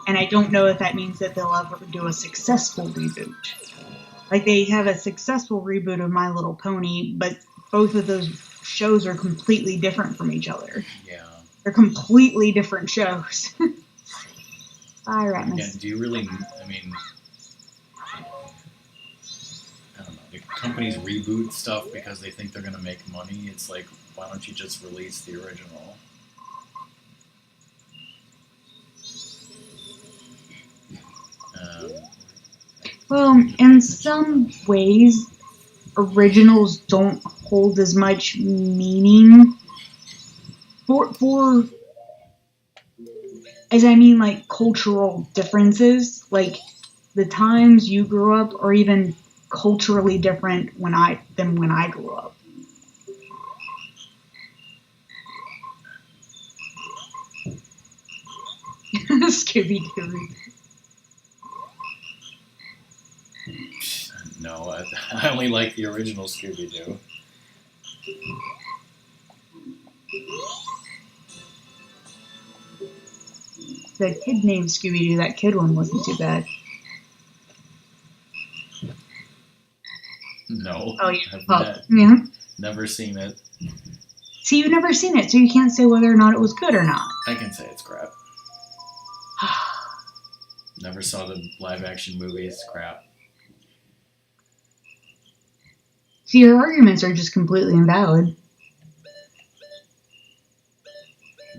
And I don't know if that means that they'll ever do a successful reboot. Like, they have a successful reboot of My Little Pony, but both of those shows are completely different from each other. Yeah. They're completely different shows. All right, Again, do you really, I don't know. The companies reboot stuff because they think they're going to make money. It's like, why don't you just release the original? In some ways, originals don't hold as much meaning for as I mean like cultural differences. Like the times you grew up are even culturally different than when I grew up. Scooby Doo. No, I only like the original Scooby Doo. The kid named Scooby Doo. That kid one wasn't too bad. No, Oh, I've yeah. never seen it. See, you've never seen it, so you can't say whether or not it was good or not. I can say it's crap. Never saw the live action movie. It's crap. See, your arguments are just completely invalid.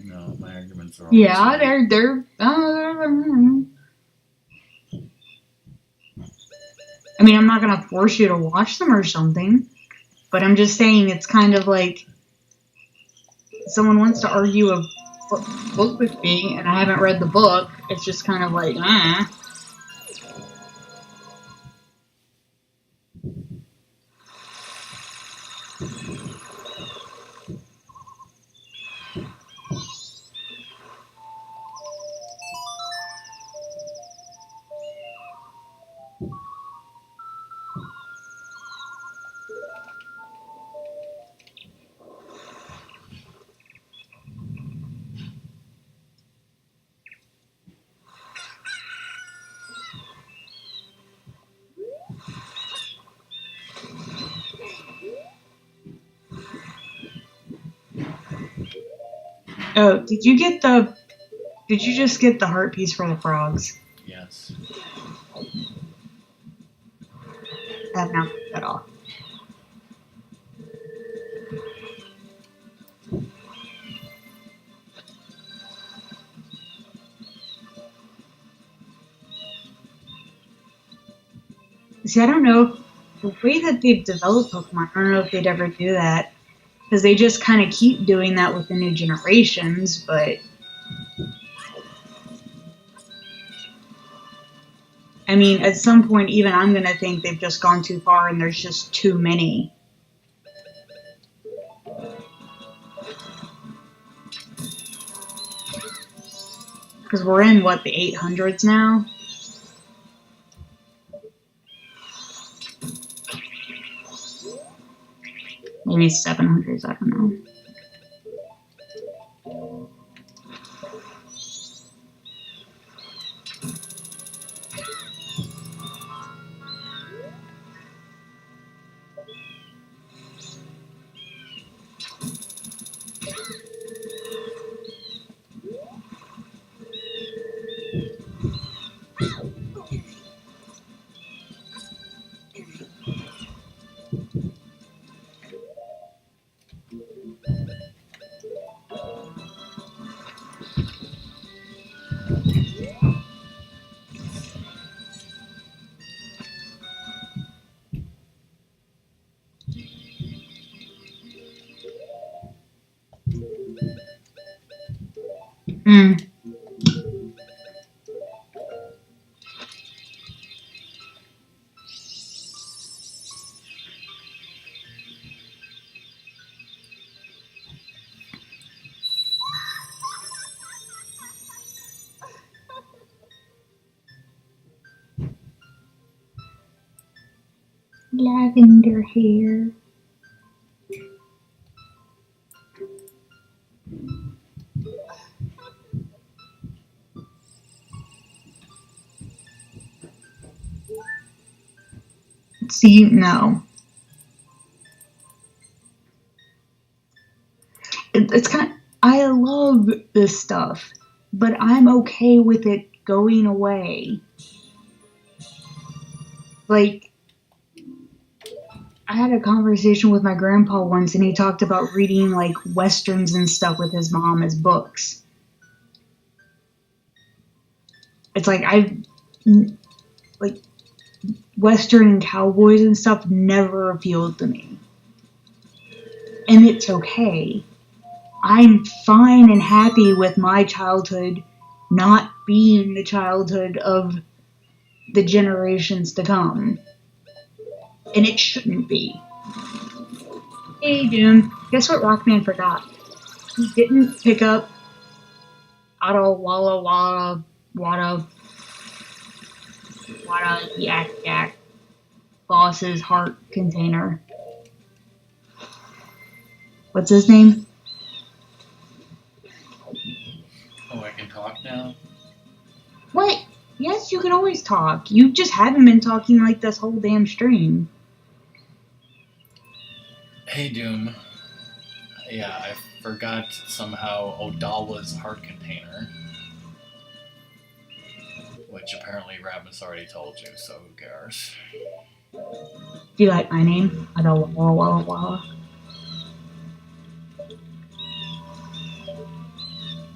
No, my arguments are always Yeah, right. they're. I mean, I'm not gonna force you to watch them or something, but I'm just saying it's kind of like someone wants to argue a book with me, and I haven't read the book. It's just kind of like, Oh, did you just get the heart piece for the frogs? Yes. I have now put that off. See, I don't know the way that they've developed Pokemon. I don't know if they'd ever do that because they just kind of keep doing that with the new generations. But I mean, at some point, even I'm gonna think they've just gone too far, and there's just too many. Because we're in what, the 800s now? Maybe 700s. I don't know. Hmm. Lavender hair. See, no. It's kind of, I love this stuff, but I'm okay with it going away. Like, I had a conversation with my grandpa once, and he talked about reading like westerns and stuff with his mom as books. It's like like Western cowboys and stuff never appealed to me. And it's okay. I'm fine and happy with my childhood not being the childhood of the generations to come. And it shouldn't be. Hey, Doom, guess what Rockman forgot? He didn't pick up Walla Walla Wada Yak Yak Boss's heart container. What's his name? Oh, I can talk now? What? Yes, you can always talk. You just haven't been talking like this whole damn stream. Hey, Doom. Yeah, I forgot somehow Odawa's heart container. Which apparently Rabbit's already told you, so who cares? Do you like my name? Walla Walla Walla.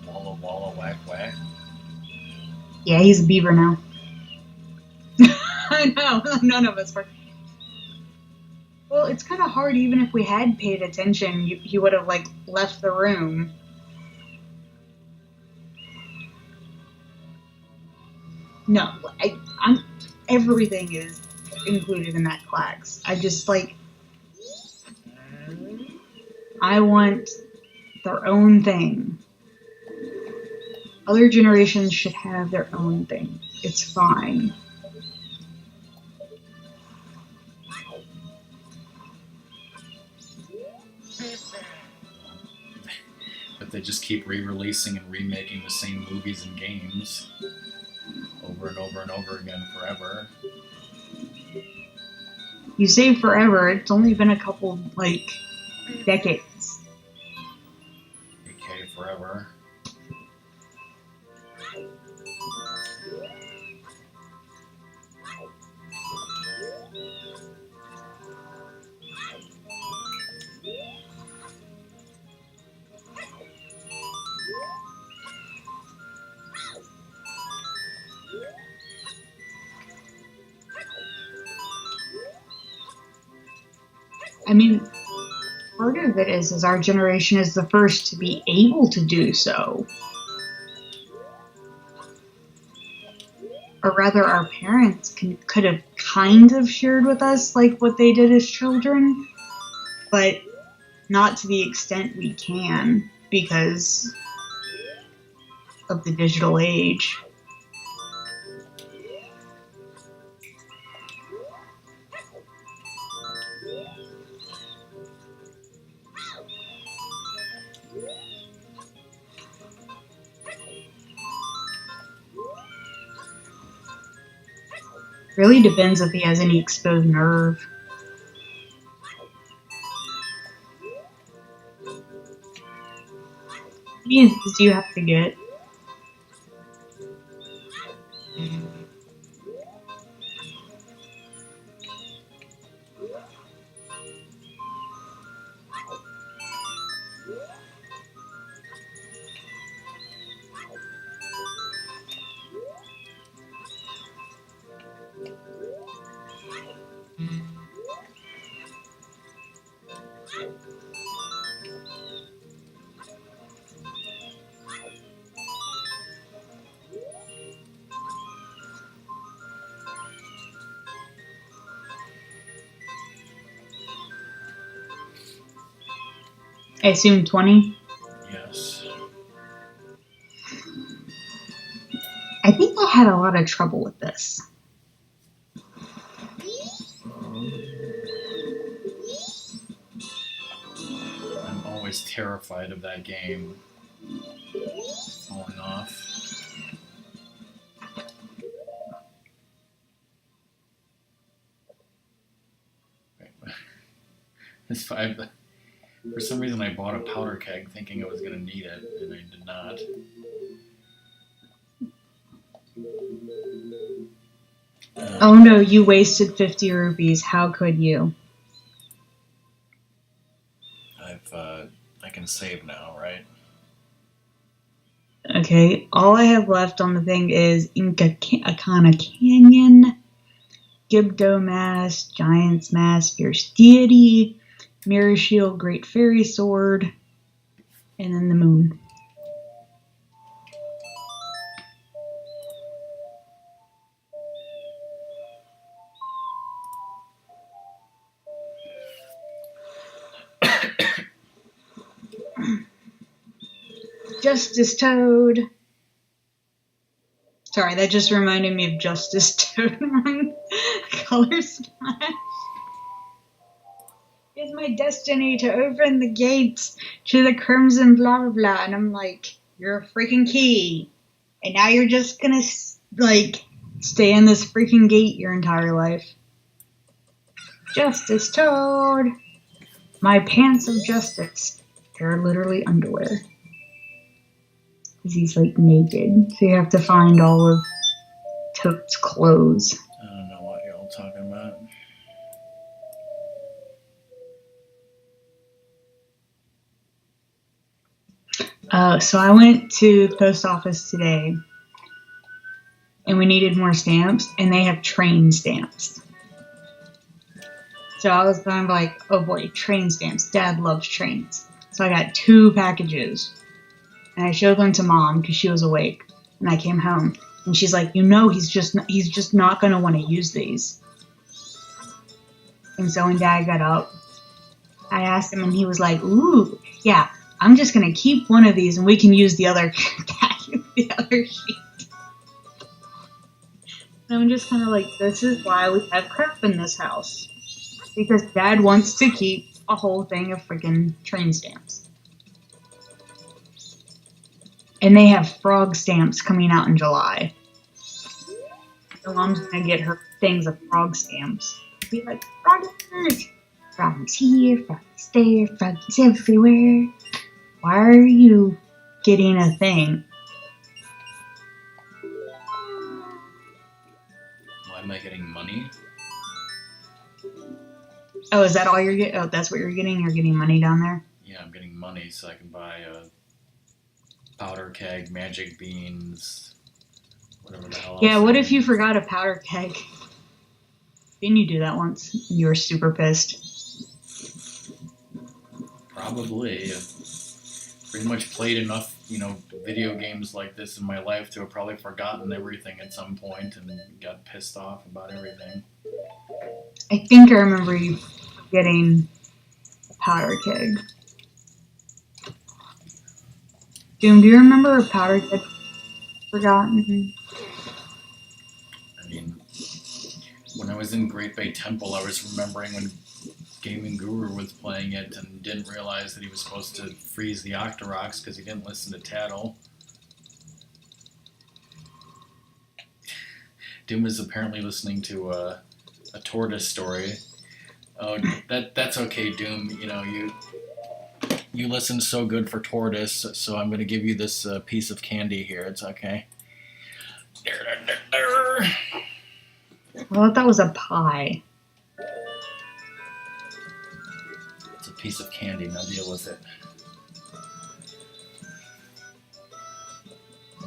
Walla Walla Whack Whack. Yeah, he's a beaver now. I know, none of us were. Well, it's kind of hard. Even if we had paid attention, he would have like left the room. No, I'm. Everything is included in that class. I just like. I want their own thing. Other generations should have their own thing. It's fine. But they just keep re-releasing and remaking the same movies and games over and over and over again forever. You say forever. It's only been a couple, like, decades. Okay, forever. I mean, part of it is our generation is the first to be able to do so. Or rather, our parents could have kind of shared with us, like, what they did as children, but not to the extent we can because of the digital age. Really depends if he has any exposed nerve. These you have to get. I assume 20. Yes. I think I had a lot of trouble with this. I'm always terrified of that game falling off. It's fine. For some reason, I bought a powder keg thinking I was going to need it, and I did not. Oh no, you wasted 50 rupees. How could you? I can save now, right? Okay, all I have left on the thing is Inca Akana Canyon, Gibdo Mask, Giant's Mask, Fierce Deity, Mirror Shield, Great Fairy Sword, and then the Moon. Justice Toad. Sorry, that just reminded me of Justice Toad from Color Splash. It's my destiny to open the gates to the crimson blah blah blah. And I'm like, you're a freaking key. And now you're just gonna, like, stay in this freaking gate your entire life. Justice Toad. My pants of justice. They're literally underwear. Because he's, like, naked. So you have to find all of Toad's clothes. I don't know what you're all talking about. So I went to the post office today, and we needed more stamps, and they have train stamps. So I was kind of like, oh boy, train stamps. Dad loves trains. So I got 2 packages, and I showed them to Mom because she was awake, and I came home, and she's like, you know, he's just not going to want to use these. And so when Dad got up, I asked him, and he was like, ooh, yeah, I'm just going to keep one of these, and we can use the other the other sheet. And I'm just kind of like, this is why we have crap in this house. Because Dad wants to keep a whole thing of freaking train stamps. And they have frog stamps coming out in July. So Mom's going to get her things of frog stamps. Be like, froggers! Frogs here, frogs there, frogs everywhere. Why are you getting a thing? Why am I getting money? Oh, is that all you're getting? Oh, that's what you're getting? You're getting money down there? Yeah, I'm getting money so I can buy a powder keg, magic beans, whatever the hell else. Yeah, what if you forgot a powder keg? Didn't you do that once? You were super pissed. Probably. I've pretty much played enough, video games like this in my life to have probably forgotten everything at some point and got pissed off about everything. I think I remember you getting a powder keg. Doom, do you remember a powder keg forgotten? I mean, when I was in Great Bay Temple, I was remembering when Gaming Guru was playing it and didn't realize that he was supposed to freeze the Octoroks because he didn't listen to Tattle. Doom is apparently listening to a tortoise story. Oh, that's okay, Doom. You listen so good for tortoise, so I'm going to give you this piece of candy here. It's okay. I thought that was a pie. It's a piece of candy. Now deal with it.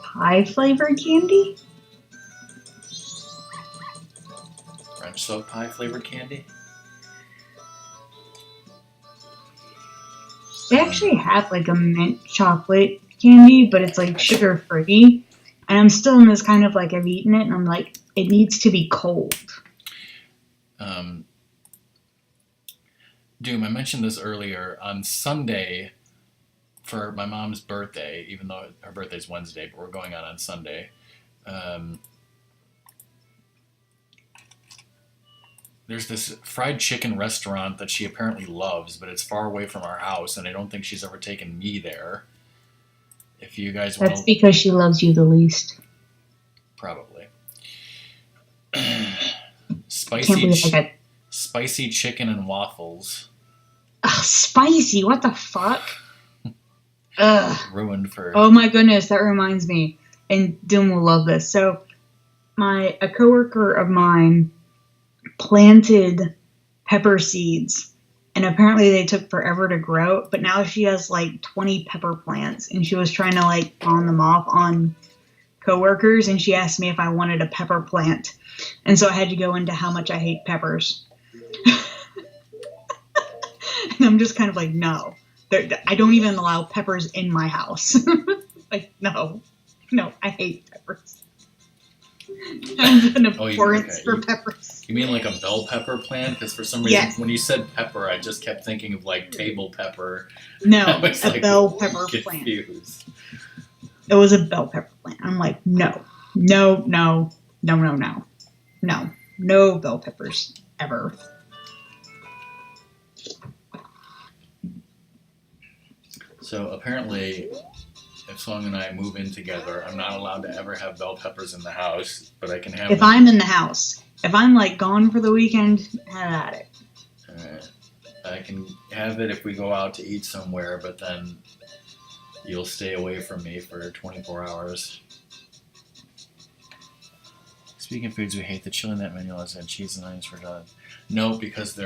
Pie flavored candy? French soap pie flavored candy? They actually have like a mint chocolate candy, but it's like sugar free. And I'm still in this kind of like, I've eaten it and I'm like, it needs to be cold. Doom, I mentioned this earlier. On Sunday, for my mom's birthday, even though her birthday's Wednesday, but we're going on Sunday, there's this fried chicken restaurant that she apparently loves, but it's far away from our house, and I don't think she's ever taken me there. If you guys want, that's because she loves you the least. Probably. Spicy chicken and waffles. Ugh, spicy! What the fuck? Ugh. Ruined for. Oh my goodness, that reminds me, and Doom will love this. So, a coworker of mine planted pepper seeds, and apparently they took forever to grow, but now she has like 20 pepper plants, and she was trying to like pawn them off on coworkers, and she asked me if I wanted a pepper plant. And so I had to go into how much I hate peppers. And I'm just kind of like, no. I don't even allow peppers in my house. Like, no, I hate peppers. I have an abhorrence for peppers. You mean like a bell pepper plant? Because for some reason, when you said pepper, I just kept thinking of like table pepper. No, a bell pepper plant. It was a bell pepper plant. I'm like, no bell peppers ever. So apparently, if Song and I move in together, I'm not allowed to ever have bell peppers in the house, but I can have if them. I'm in the house. If I'm like gone for the weekend, have at it. Alright. I can have it if we go out to eat somewhere, but then you'll stay away from me for 24 hours. Speaking of foods we hate, the chili in that menu has had cheese and onions for done. No, because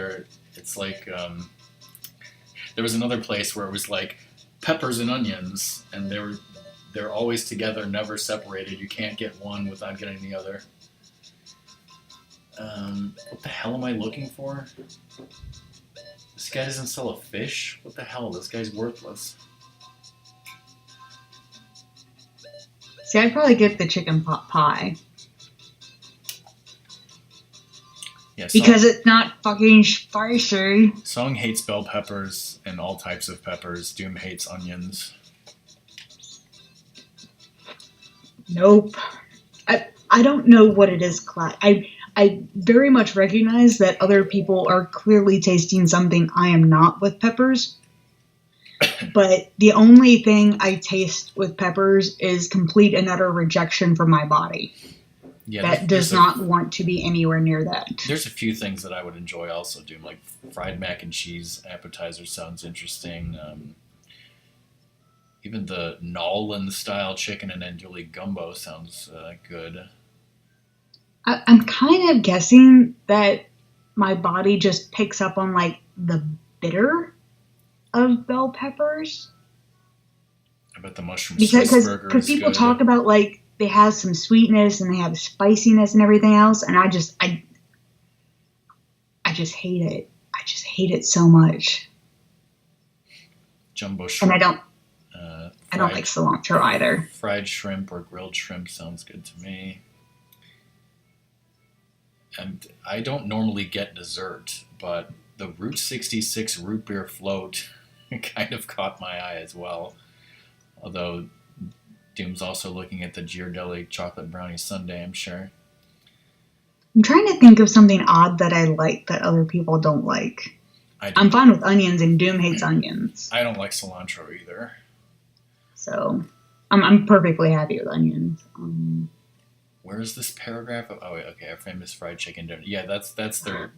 it's like, there was another place where it was like peppers and onions, and they're always together, never separated. You can't get one without getting the other. What the hell am I looking for? This guy doesn't sell a fish? What the hell? This guy's worthless. See, I'd probably get the chicken pot pie. Yeah, because it's not fucking spicy. Song hates bell peppers and all types of peppers. Doom hates onions. Nope. I don't know what it is, Clyde. I very much recognize that other people are clearly tasting something I am not with peppers. But the only thing I taste with peppers is complete and utter rejection from my body. Yeah, that does not want to be anywhere near that. There's a few things that I would enjoy also doing, like fried mac and cheese appetizer sounds interesting. Even the Nolan style chicken and andouille gumbo sounds good. I'm kind of guessing that my body just picks up on like the bitter of bell peppers. I bet the mushroom Swiss burger because people talk about like they have some sweetness and they have spiciness and everything else, and I just hate it. I just hate it so much. Jumbo shrimp. And I don't like cilantro either. Fried shrimp or grilled shrimp sounds good to me. And I don't normally get dessert, but the Route 66 root beer float kind of caught my eye as well. Although Doom's also looking at the Ghirardelli chocolate brownie sundae, I'm sure. I'm trying to think of something odd that I like that other people don't like. I'm fine with onions, and Doom hates onions. I don't like cilantro either. So, I'm perfectly happy with onions. Where is this paragraph? Oh, wait, okay. Our famous fried chicken dinner. Yeah, that's their.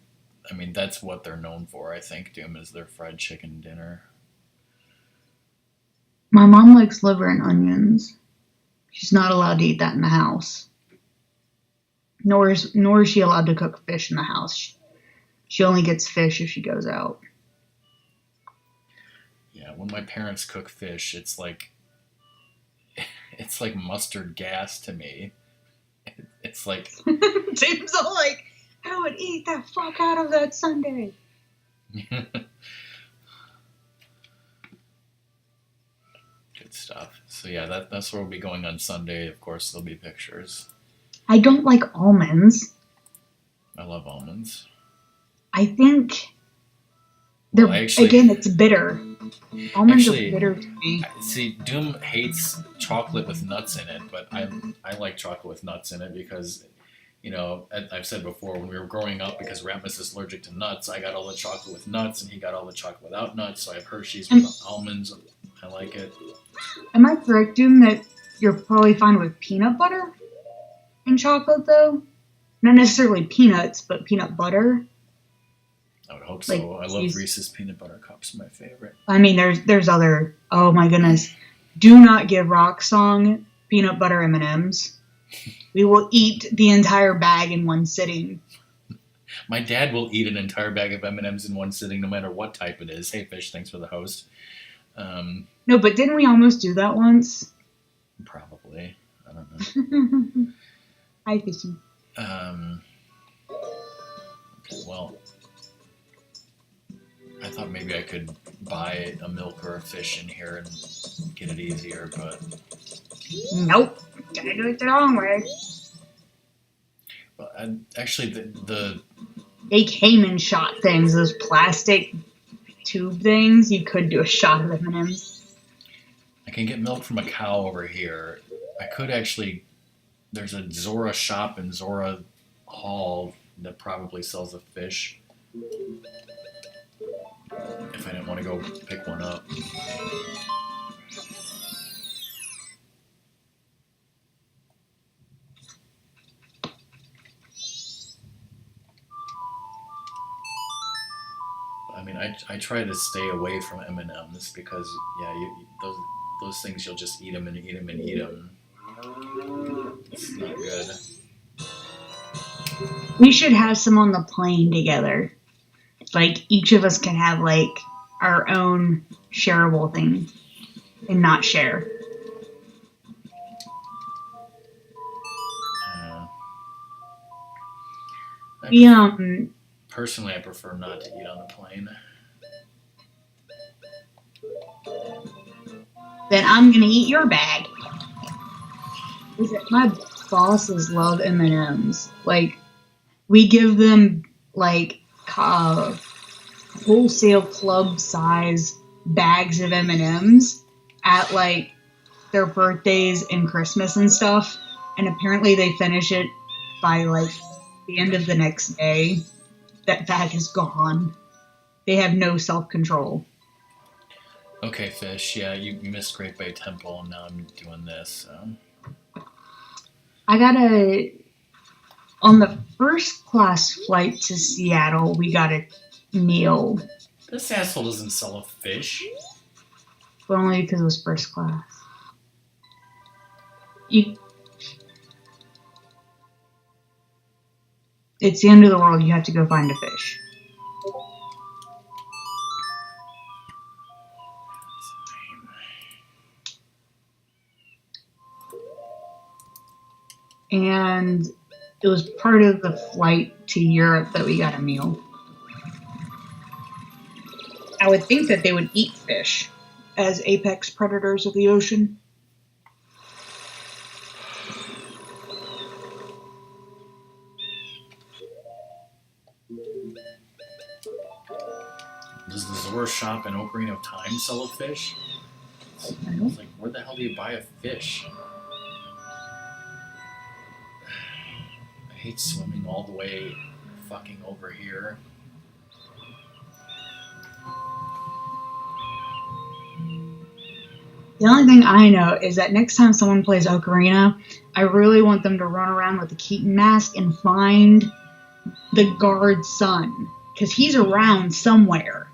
I mean, that's what they're known for. I think Doom is their fried chicken dinner. My mom likes liver and onions. She's not allowed to eat that in the house. Nor is she allowed to cook fish in the house. She only gets fish if she goes out. Yeah, when my parents cook fish, it's like mustard gas to me. It's like James all like, I would eat the fuck out of that sundae. Good stuff. So yeah, that's where we'll be going on Sunday. Of course, there'll be pictures. I don't like almonds. I love almonds. I think again, it's bitter. Almonds are bitter to me. See, Doom hates chocolate with nuts in it, but I like chocolate with nuts in it because, you know, I've said before, when we were growing up, because Rammus is allergic to nuts, I got all the chocolate with nuts, and he got all the chocolate without nuts, so I have Hershey's with almonds. I like it. Am I correct, Doom, that you're probably fine with peanut butter in chocolate, though? Not necessarily peanuts, but peanut butter? I would hope so. I love Reese's peanut butter cups, my favorite. I mean, there's other. Oh my goodness! Do not give Rock Song peanut butter M&Ms. We will eat the entire bag in one sitting. My dad will eat an entire bag of M&Ms in one sitting, no matter what type it is. Hey, Fish, thanks for the host. No, but didn't we almost do that once? Probably. I don't know. Hi, Fishy. Okay, well, I thought maybe I could buy a milk or a fish in here and get it easier, but Nope. Gotta do it the wrong way. well, actually, They came in shot things, those plastic tube things. You could do a shot of M&Ms. I can get milk from a cow over here. I could actually. There's a Zora shop in Zora Hall that probably sells a fish. If I didn't want to go pick one up. I mean, I try to stay away from M&Ms because yeah, those things you'll just eat them and eat them and eat them. It's not good. We should have some on the plane together. Like, each of us can have, like, our own shareable thing and not share. Personally, I prefer not to eat on the plane. Then I'm gonna eat your bag. My bosses love M&Ms. Like, we give them, like, wholesale club size bags of M&Ms at, like, their birthdays and Christmas and stuff. And apparently they finish it by, like, the end of the next day. That bag is gone. They have no self-control. Okay, Fish, yeah, you missed Great Bay Temple, and now I'm doing this, so. On the first class flight to Seattle, we got a meal. This asshole doesn't sell a fish. But only because it was first class. It's the end of the world, you have to go find a fish. And it was part of the flight to Europe that we got a meal. I would think that they would eat fish as apex predators of the ocean. Does the Zora shop in Ocarina of Time sell a fish? I don't. Like, where the hell do you buy a fish? I hate swimming all the way fucking over here. The only thing I know is that next time someone plays Ocarina, I really want them to run around with a Keaton mask and find the guard's son. Because he's around somewhere.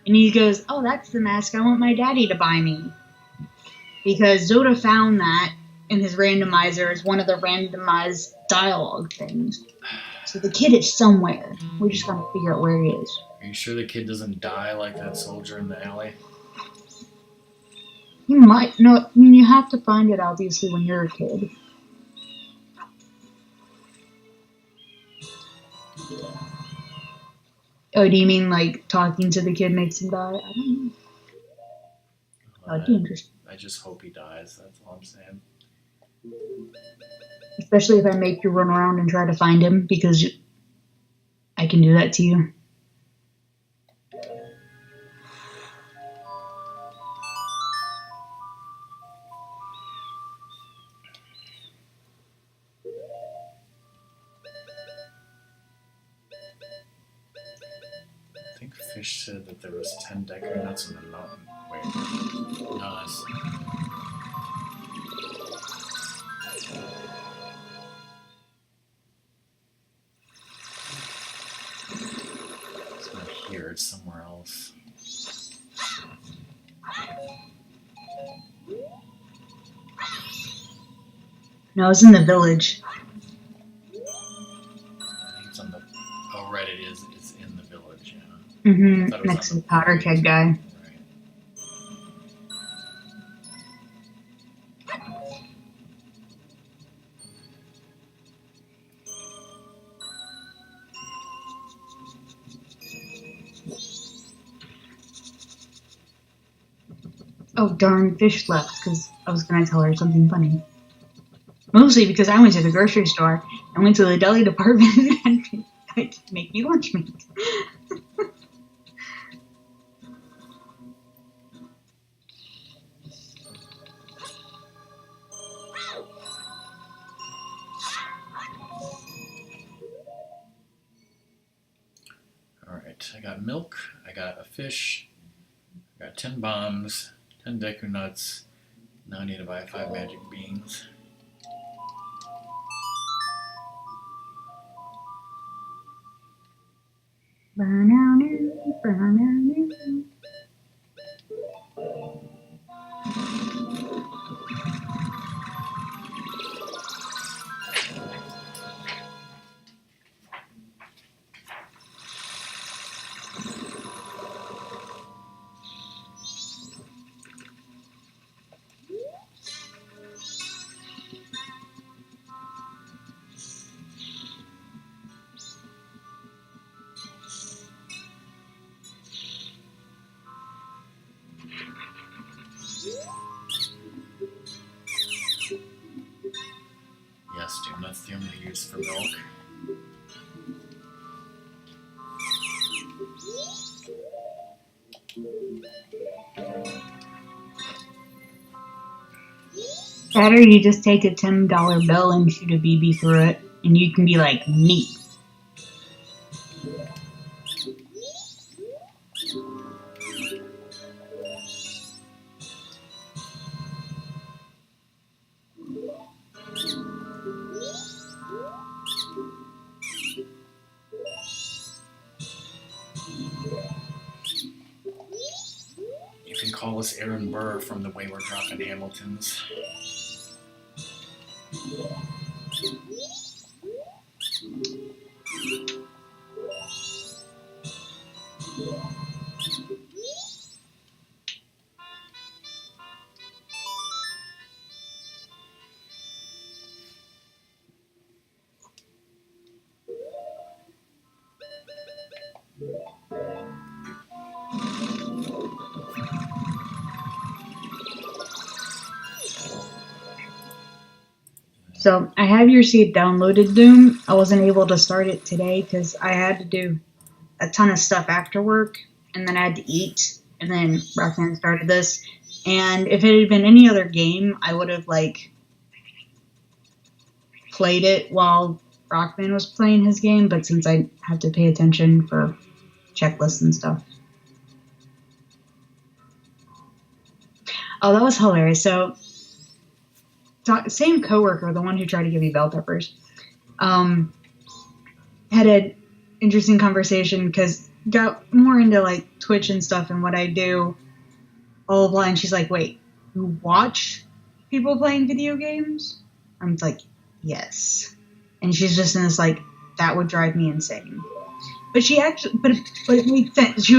And he goes, oh, that's the mask I want my daddy to buy me. Because Zoda found that in his randomizer as one of the randomized dialogue things. So the kid is somewhere. We just gotta figure out where he is. Are you sure the kid doesn't die like that soldier in the alley? You might. No, I mean, you have to find it, obviously, when you're a kid. Oh, do you mean, like, talking to the kid makes him die? I don't know. That'd be interesting. I just hope he dies, that's all I'm saying. Especially if I make you run around and try to find him, because I can do that to you. I think Fish said that there was 10 Decker nuts in the mountain. Wait, no, that's... It's not here, it's somewhere else. No, it's in the village. I think it's on the... Oh, right, it is. It's in the village, yeah. Mm-hmm. Next to the powder keg guy. Oh, darn, Fish left because I was going to tell her something funny. Mostly because I went to the grocery store and went to the deli department and had to make me lunch meat. Alright, I got milk, I got a fish, I got 10 bombs, 10 Deku nuts. Now I need to buy 5 magic beans. Yes, dude, that's the only use for milk. That or you just take a $10 bill and shoot a BB through it, and you can be like me. You can call us Aaron Burr from the Wayward Dropping Hamiltons. So I have your seed downloaded, Doom. I wasn't able to start it today because I had to do a ton of stuff after work, and then I had to eat, and then Roxanne started this. And if it had been any other game, I would have like played it while Rockman was playing his game. But since I have to pay attention for checklists and stuff. Oh, that was hilarious. So, same coworker, the one who tried to give me bell peppers, had an interesting conversation because got more into like Twitch and stuff and what I do. Blah, blah, blah. And she's like, "Wait, you watch people playing video games?" I'm like, "Yes." And she's just in this like, that would drive me insane. But she actually, but it made sense. She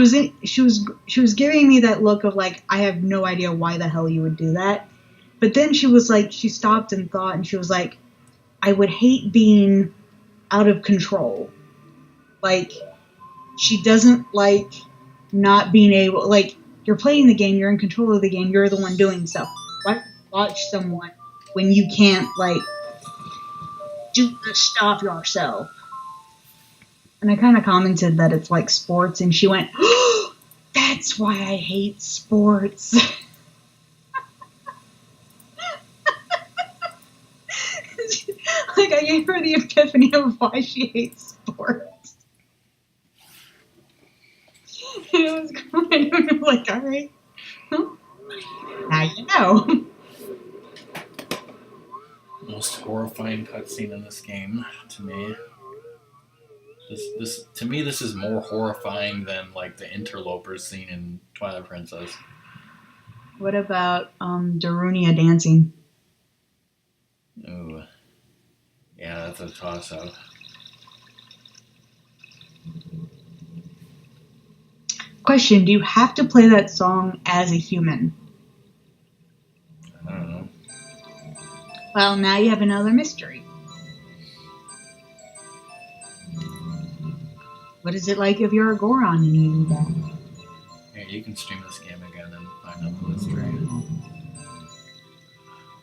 was giving me that look of like, I have no idea why the hell you would do that. But then she was like, she stopped and thought, and she was like, I would hate being out of control. Like, she doesn't like not being able, like, you're playing the game, you're in control of the game, you're the one doing stuff. Why watch someone when you can't like do the stuff yourself? And I kind of commented that it's like sports, and she went, oh, that's why I hate sports. Like, I gave her the epiphany of why she hates sports. And it was kind of like, all right, well, now you know. Most horrifying cutscene in this game, to me. This is more horrifying than like the interlopers scene in Twilight Princess. What about Darunia dancing? Ooh, yeah, that's a toss-up. Question: do you have to play that song as a human? I don't know. Well, now you have another mystery. What is it like if you're a Goron and you do that? Yeah, you can stream this game again, and find out the mystery.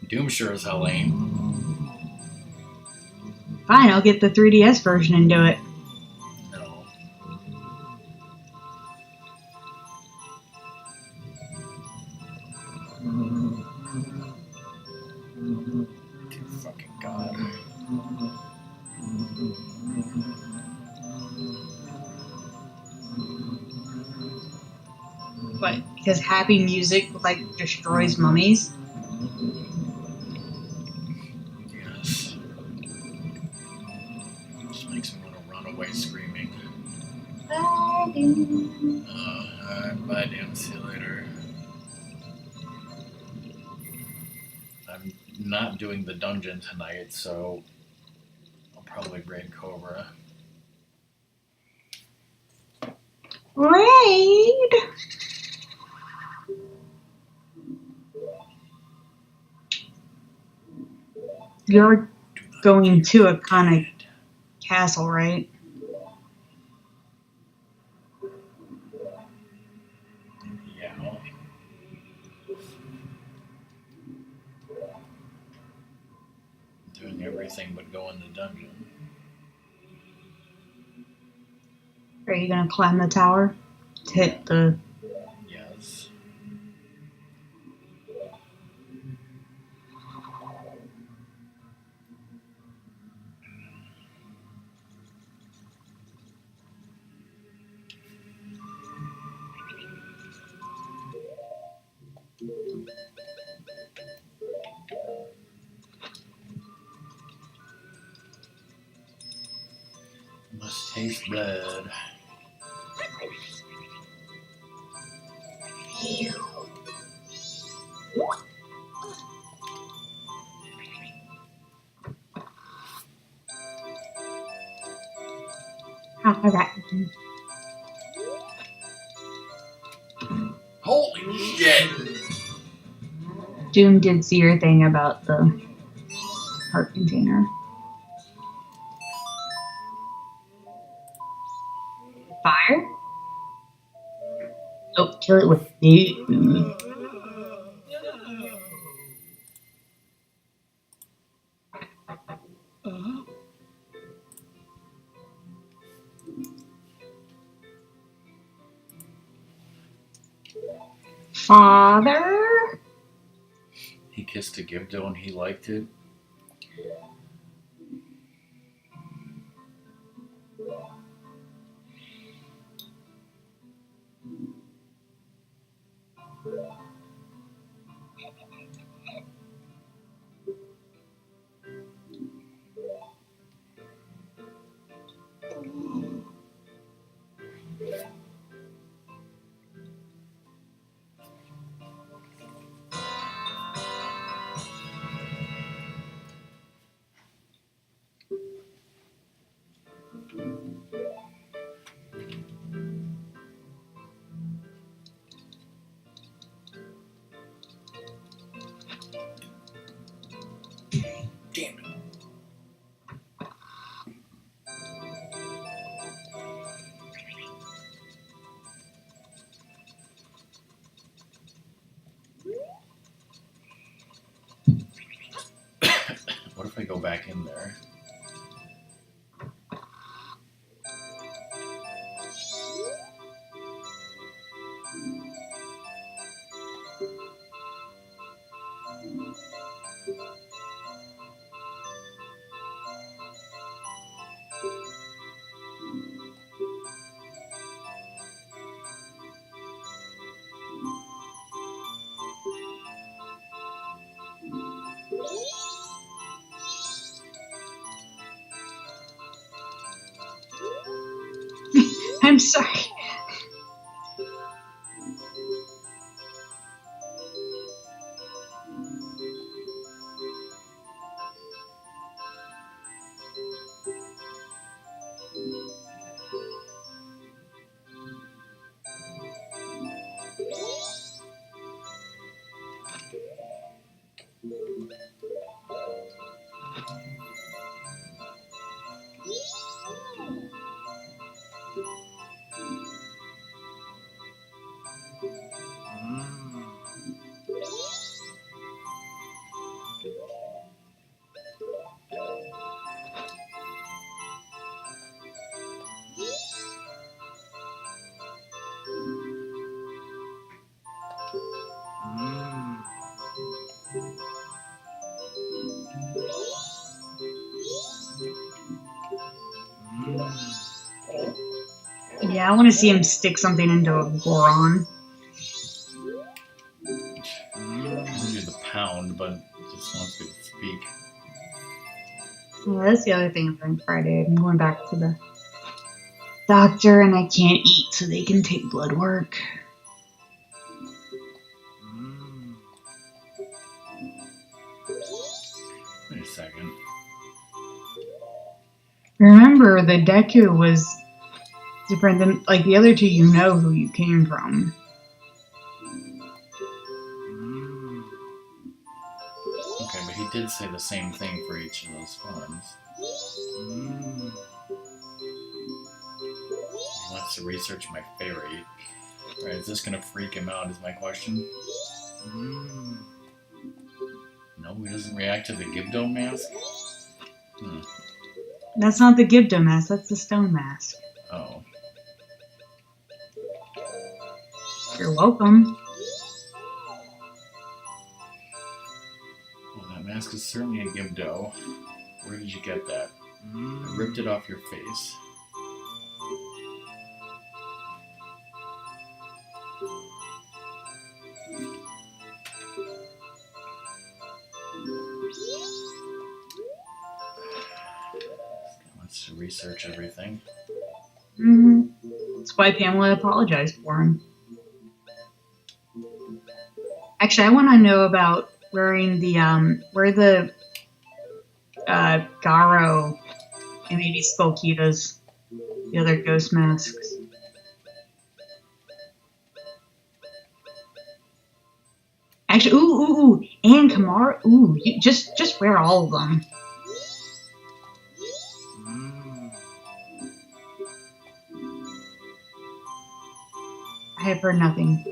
Doom sure as hell ain't. Fine, I'll get the 3DS version and do it. No. Dear fucking God. But because happy music like destroys mummies. Yes. Just makes me want to run away screaming. Alright, bye, Dan. See you later. I'm not doing the dungeon tonight, so I'll probably raid Cobra. Raid! You're going to a kind of castle, right? Yeah. Doing everything but go in the dungeon. Are you gonna climb the tower to hit the... Yes. Must taste blood. Okay. Holy shit! Doom did see your thing about the heart container. Fire? Oh, kill it with food. Father? He kissed a Gibdo and he liked it. Damn it. What if I go back in there? I'm sorry. Yeah, I want to see him stick something into a Goron. I'll do the pound, but just wants me to speak. Yeah, that's the other thing from Friday. I'm going back to the doctor and I can't eat so they can take blood work. Wait a second. Remember, the Deku was different than, like, the other two, you know who you came from. Okay, but he did say the same thing for each of those forms. He wants to research my fairy. Right, is this gonna freak him out, is my question? No, he doesn't react to the Gibdo mask? That's not the Gibdo mask, that's the stone mask. Oh. You're welcome. Well, that mask is certainly a Gibdo. Where did you get that? I ripped it off your face. Wants to research everything. That's why Pamela apologized for him. Actually, I want to know about wearing the, where the, Garo and maybe Skullkita's, the other ghost masks. Actually, ooh, and Kamara, you just wear all of them. I have heard nothing.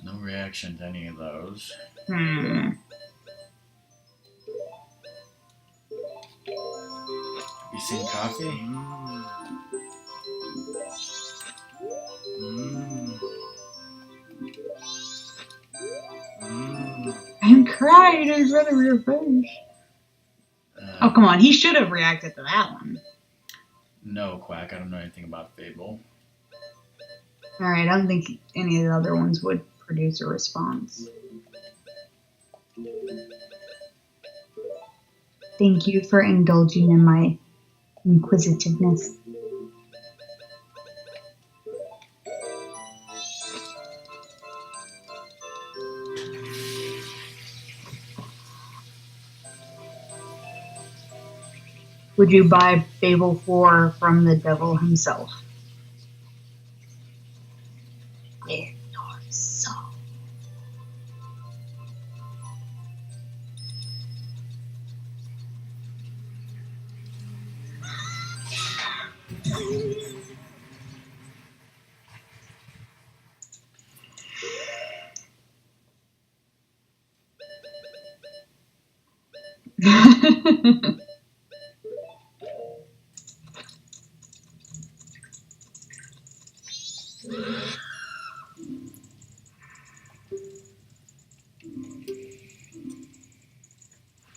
No reaction to any of those. Hmm. You seen coffee? I'm crying in front of your face. Oh, come on. He should have reacted to that one. No, Quack. I don't know anything about Fable. Alright, I don't think any of the other ones would produce a response. Thank you for indulging in my inquisitiveness. Would you buy Fable 4 from the devil himself? With your soul.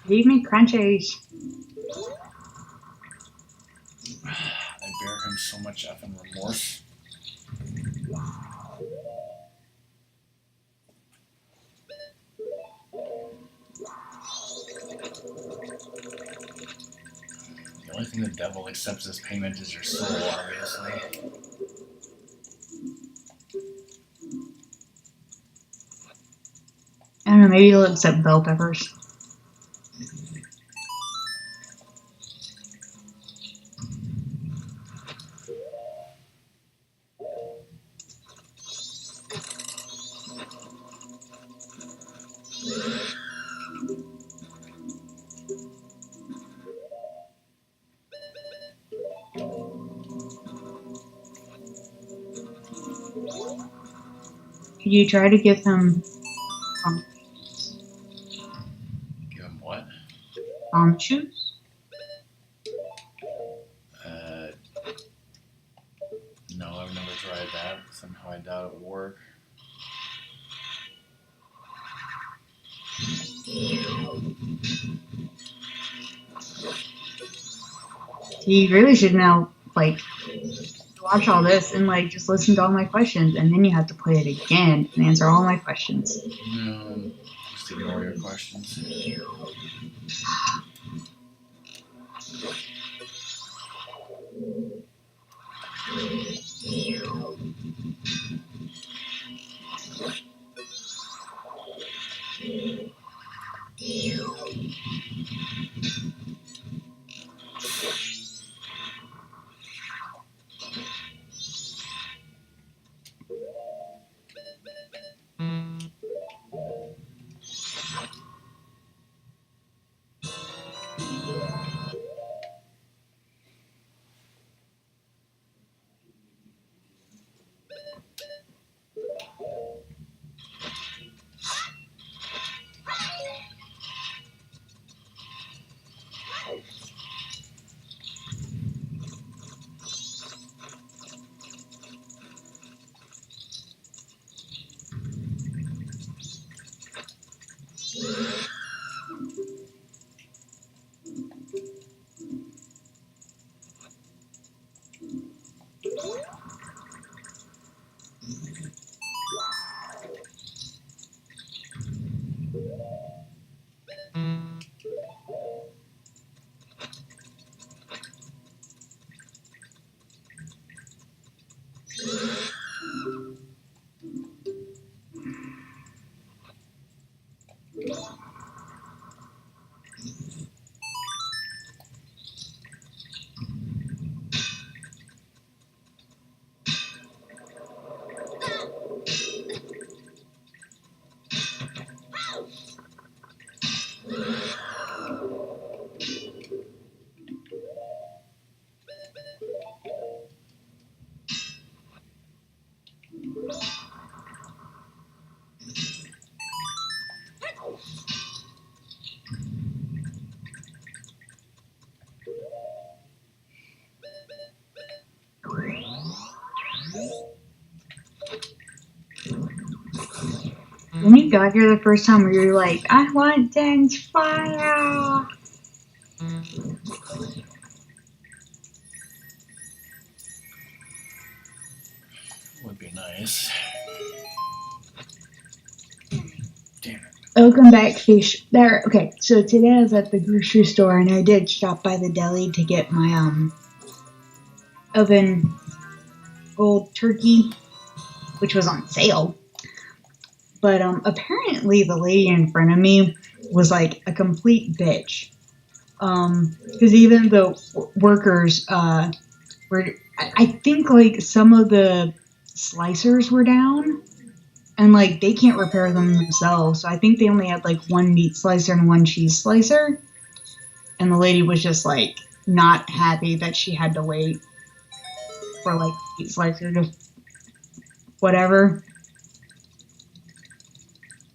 Leave me crunchies. I bear him so much effing remorse. The only thing the devil accepts as payment is your soul, obviously. I don't know, maybe he'll accept bell peppers. Could you try to give them Give him what? shoes? No, I've never tried that. Somehow I doubt it would work. You really should now, like, watch all this and, like, just listen to all my questions, and then you have to play it again and answer all my questions. No, just ignore your questions. When you got here the first time, where you were like, I want dense fire. Would be nice. Damn it. Welcome back, fish. There. Okay, so today I was at the grocery store and I did stop by the deli to get my oven gold turkey, which was on sale. But apparently the lady in front of me was like a complete bitch. Because even the workers were, I think like some of the slicers were down, and like they can't repair them themselves. So I think they only had like one meat slicer and one cheese slicer, and the lady was just like not happy that she had to wait for like meat slicer to whatever.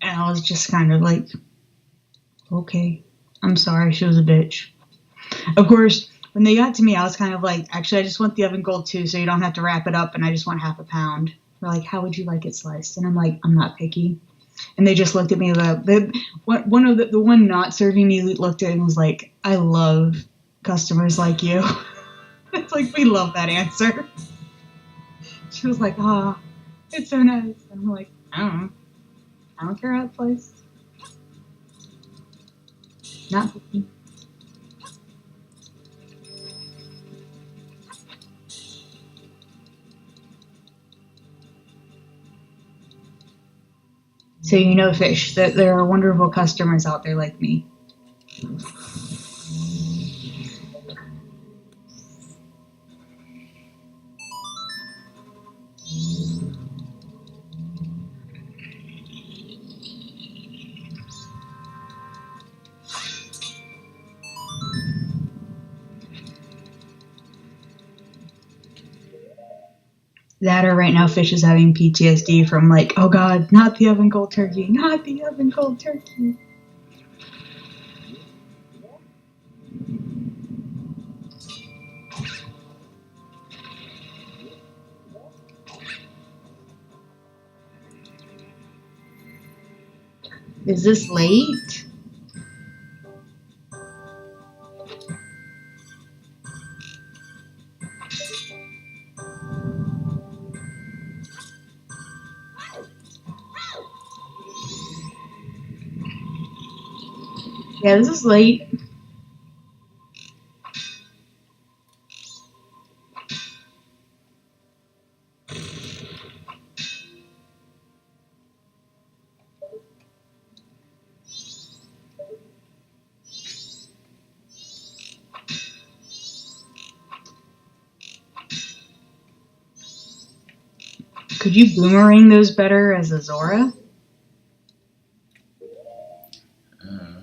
And I was just kind of like, okay, I'm sorry, she was a bitch. Of course, when they got to me, I was kind of like, actually, I just want the oven gold too, so you don't have to wrap it up, and I just want half a pound. They're like, how would you like it sliced? And I'm like, I'm not picky. And they just looked at me. The one not serving me looked at it and was like, I love customers like you. It's like, we love that answer. She was like, ah, it's so nice. And I'm like, I don't know. I don't care how it's sliced. Not picky. So you know, fish, that there are wonderful customers out there like me. That or right now, fish is having PTSD from like, oh god, not the oven cold turkey, not the oven cold turkey. Is this late? Yeah, this is late. Could you boomerang those better as a Zora? Uh,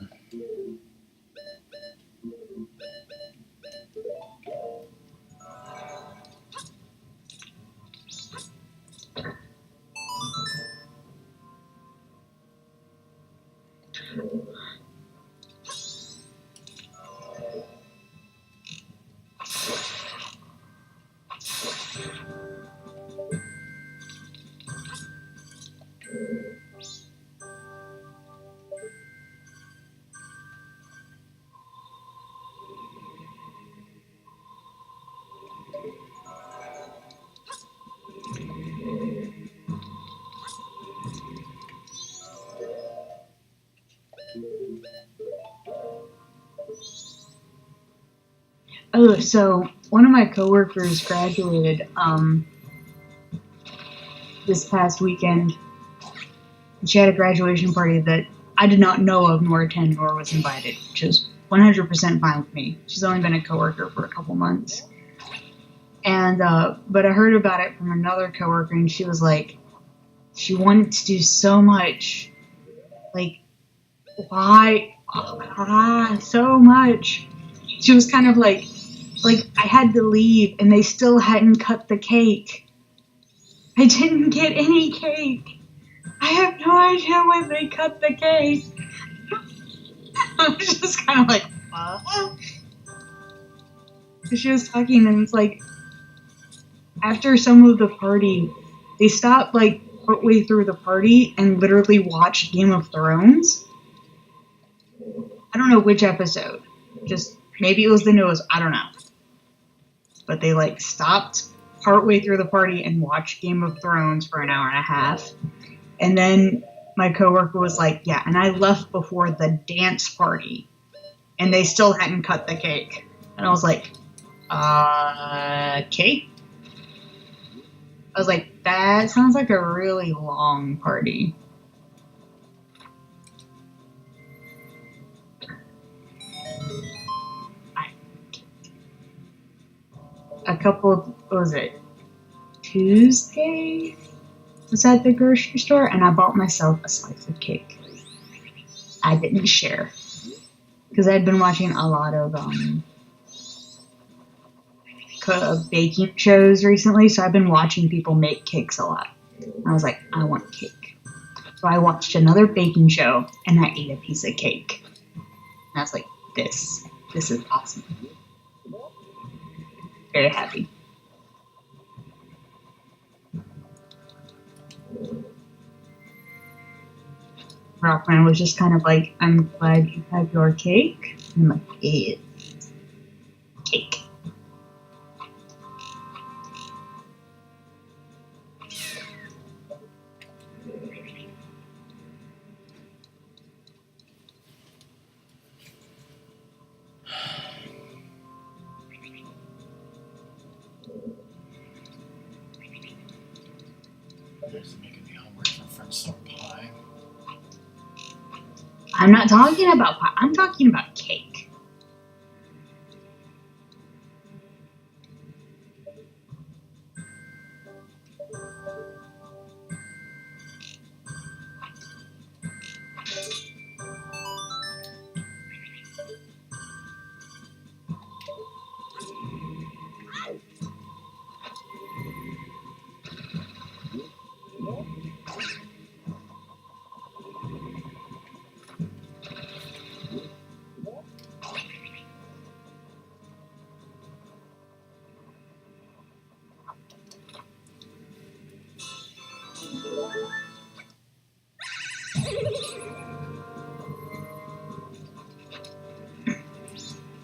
Oh, so one of my coworkers graduated this past weekend. She had a graduation party that I did not know of nor attend nor was invited, which is 100% fine with me. She's only been a coworker for a couple months. And but I heard about it from another coworker, and she was like, she wanted to do so much. Like, why? So much. She was kind of like I had to leave, and they still hadn't cut the cake. I didn't get any cake. I have no idea when they cut the cake. I was just kind of like, what? She was talking, and it's like, after some of the party, they stopped like partway through the party and literally watched Game of Thrones. I don't know which episode. Just maybe it was the newest. I don't know. But they like stopped partway through the party and watched Game of Thrones for an hour and a half. And then my coworker was like, yeah, and I left before the dance party. And they still hadn't cut the cake. And I was like, cake? I was like, that sounds like a really long party. A couple, what was it, Tuesday? Was at the grocery store, and I bought myself a slice of cake. I didn't share. Because I'd been watching a lot of baking shows recently, so I've been watching people make cakes a lot. And I was like, I want cake. So I watched another baking show, and I ate a piece of cake. And I was like, this is awesome. Very happy. Rockman was just kind of like, I'm glad you had your cake. And I'm like, yeah, cake. It's making me hungry for French some pie. I'm not talking about pie. I'm talking about cake.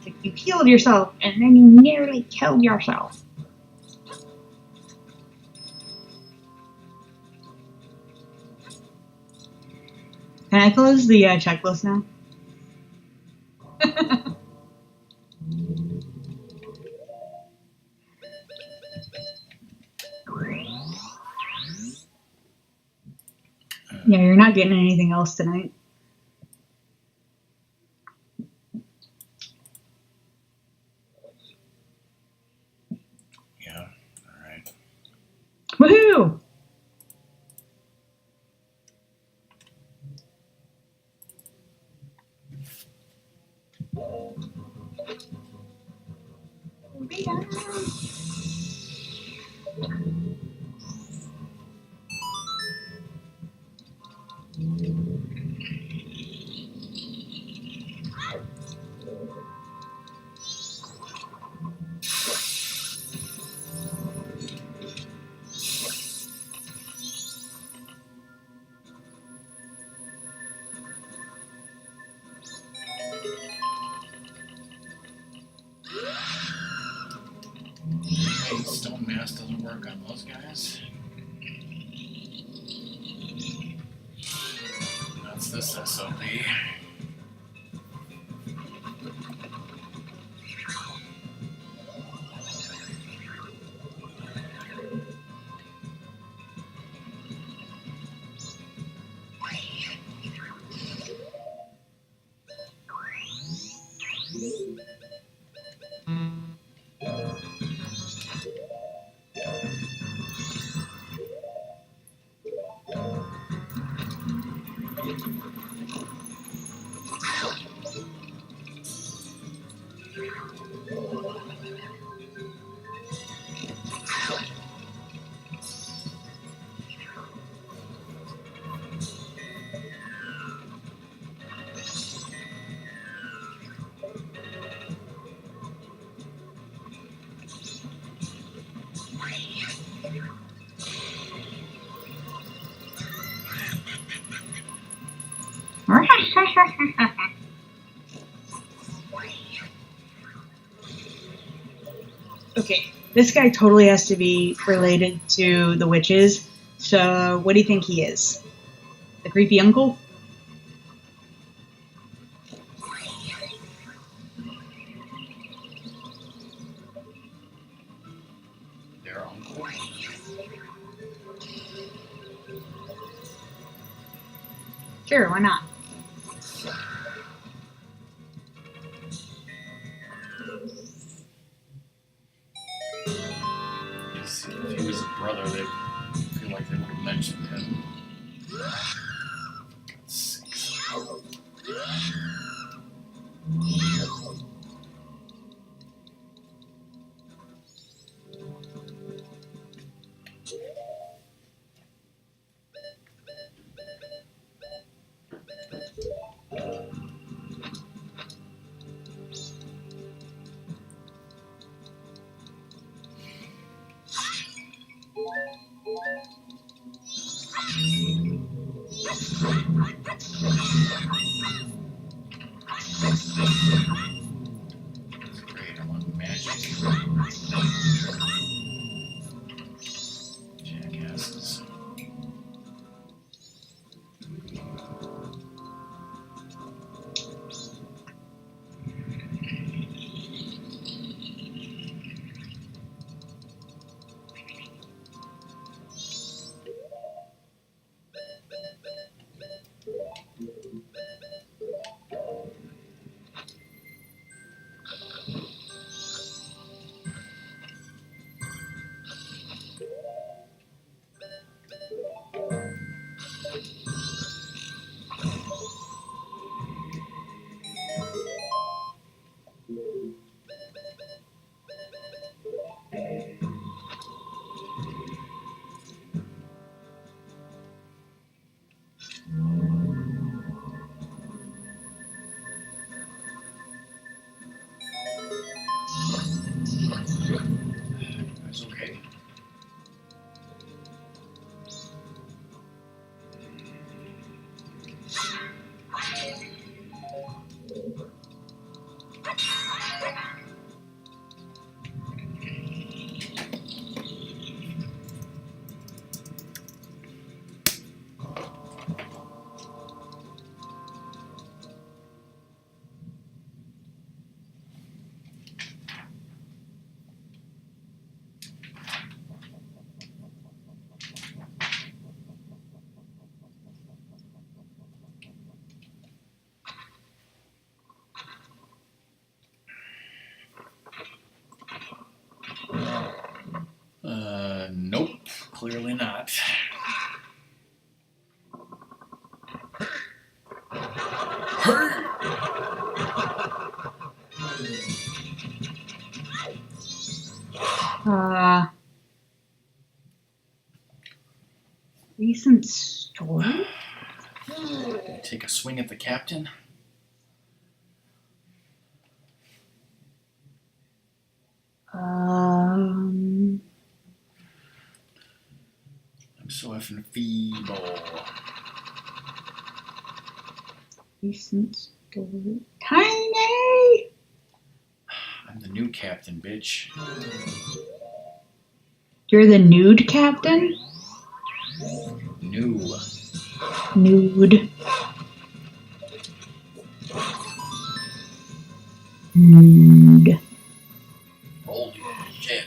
Like you healed yourself and then you nearly killed yourself. Can I close the checklist now? Yeah, you're not getting anything else tonight. Yeah. All right. Woohoo! Hey, stone mass doesn't work on those guys. That's this SOP. Okay, this guy totally has to be related to the witches. So, what do you think he is? The creepy uncle? Their uncle. Sure, why not? If he was a brother, they feel like they would have mentioned him. Six. Clearly not. Recent story? Take a swing at the captain. I'm so effing feeble. Recent story. Tiny! I'm the new captain, bitch. You're the nude captain? New. Nude. Nude. Holy shit.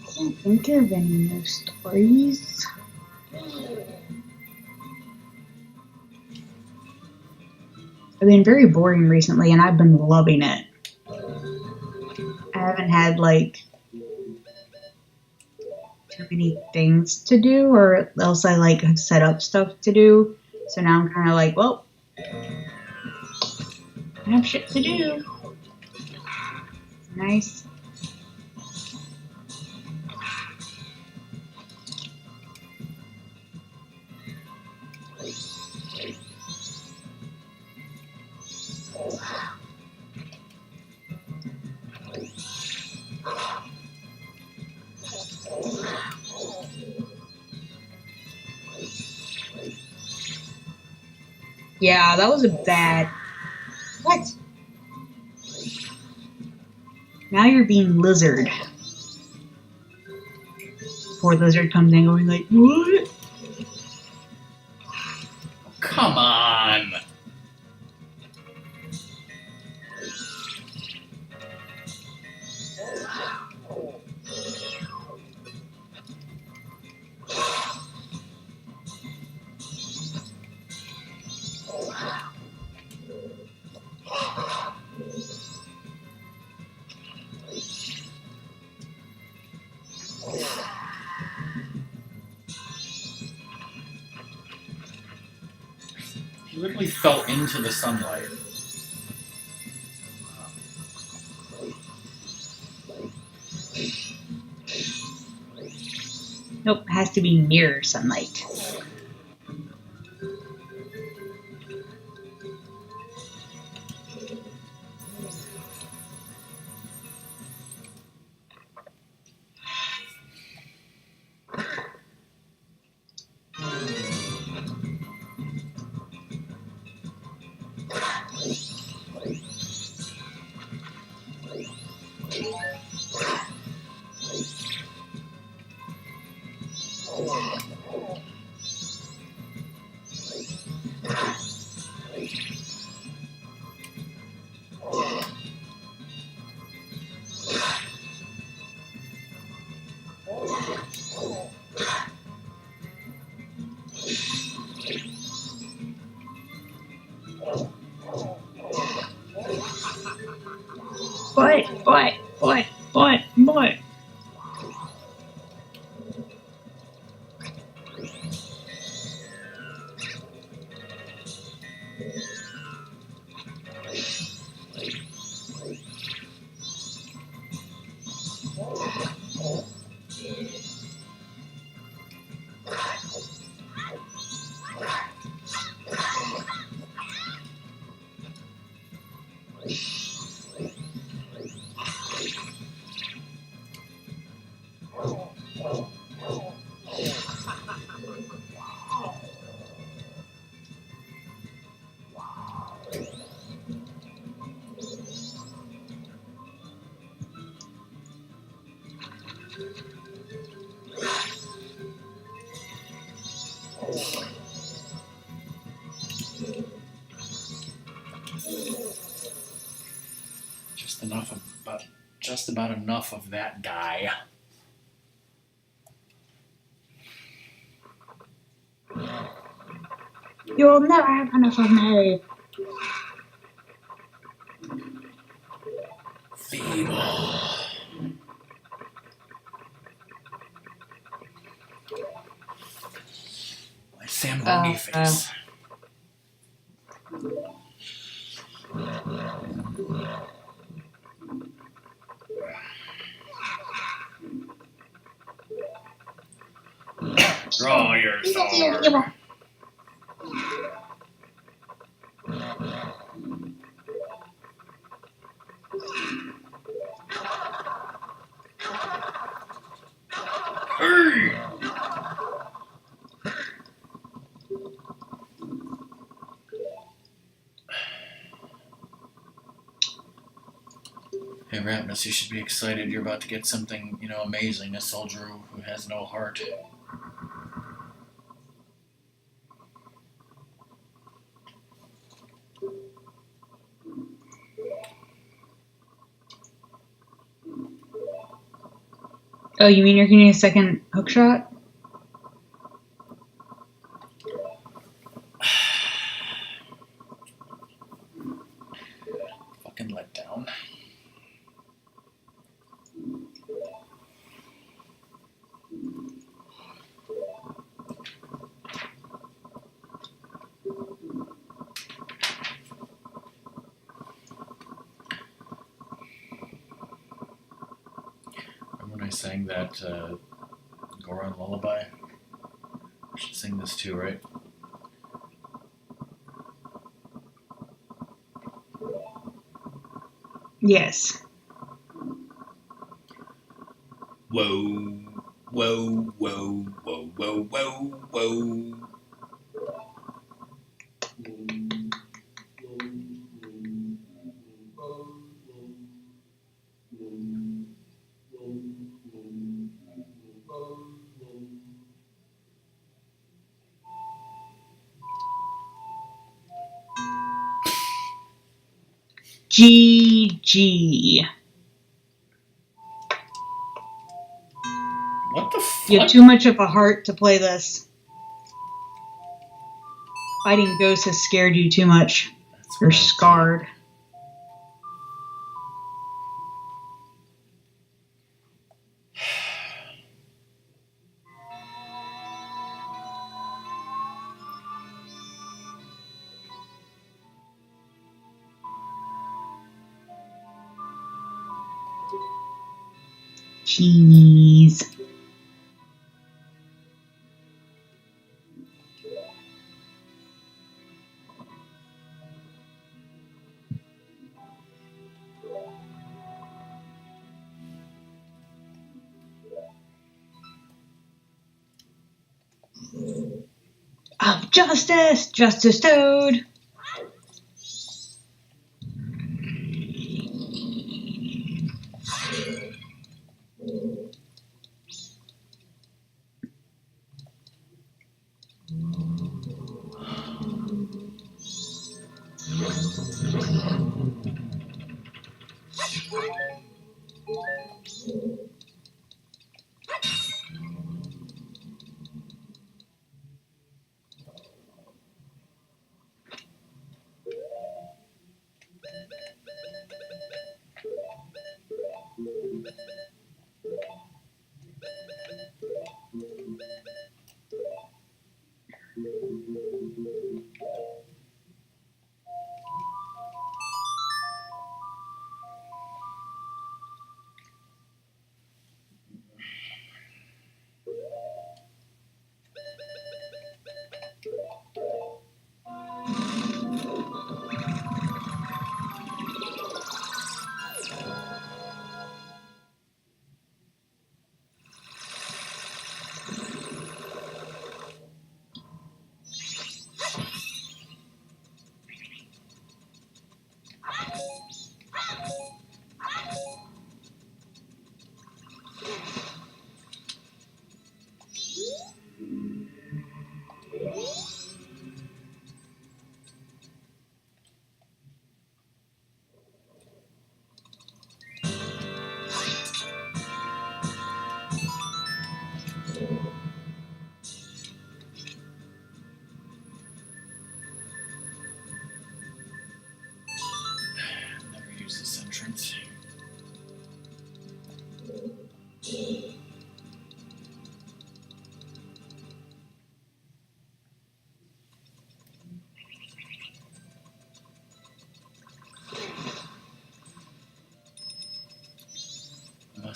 I can't think of any more stories. I've been very boring recently and I've been loving it. I haven't had like too many things to do, or else I like have set up stuff to do. So now I'm kind of like, well, I have shit to do. Nice. Yeah, that was a bad. What? Now you're being lizard. Poor lizard comes in going like, what? Come on. He literally fell into the sunlight. Nope, it has to be mirror sunlight. What? Just about enough of that guy. You'll never have enough of me. Zamboni face. Draw your sword. Hey, Ratmus, you should be excited. You're about to get something, amazing. A soldier who has no heart. Oh, you mean you're getting a second hook shot? Fucking let down. Remember when I sang that Goron lullaby? I should sing this too, right? Yes. Whoa, whoa, whoa, whoa, whoa, whoa, whoa. GG. What the fuck? You have too much of a heart to play this. Fighting ghosts has scared you too much. That's You're what I did. scarred. Jeez. Of justice! Justice Toad!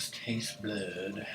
Let's taste blood.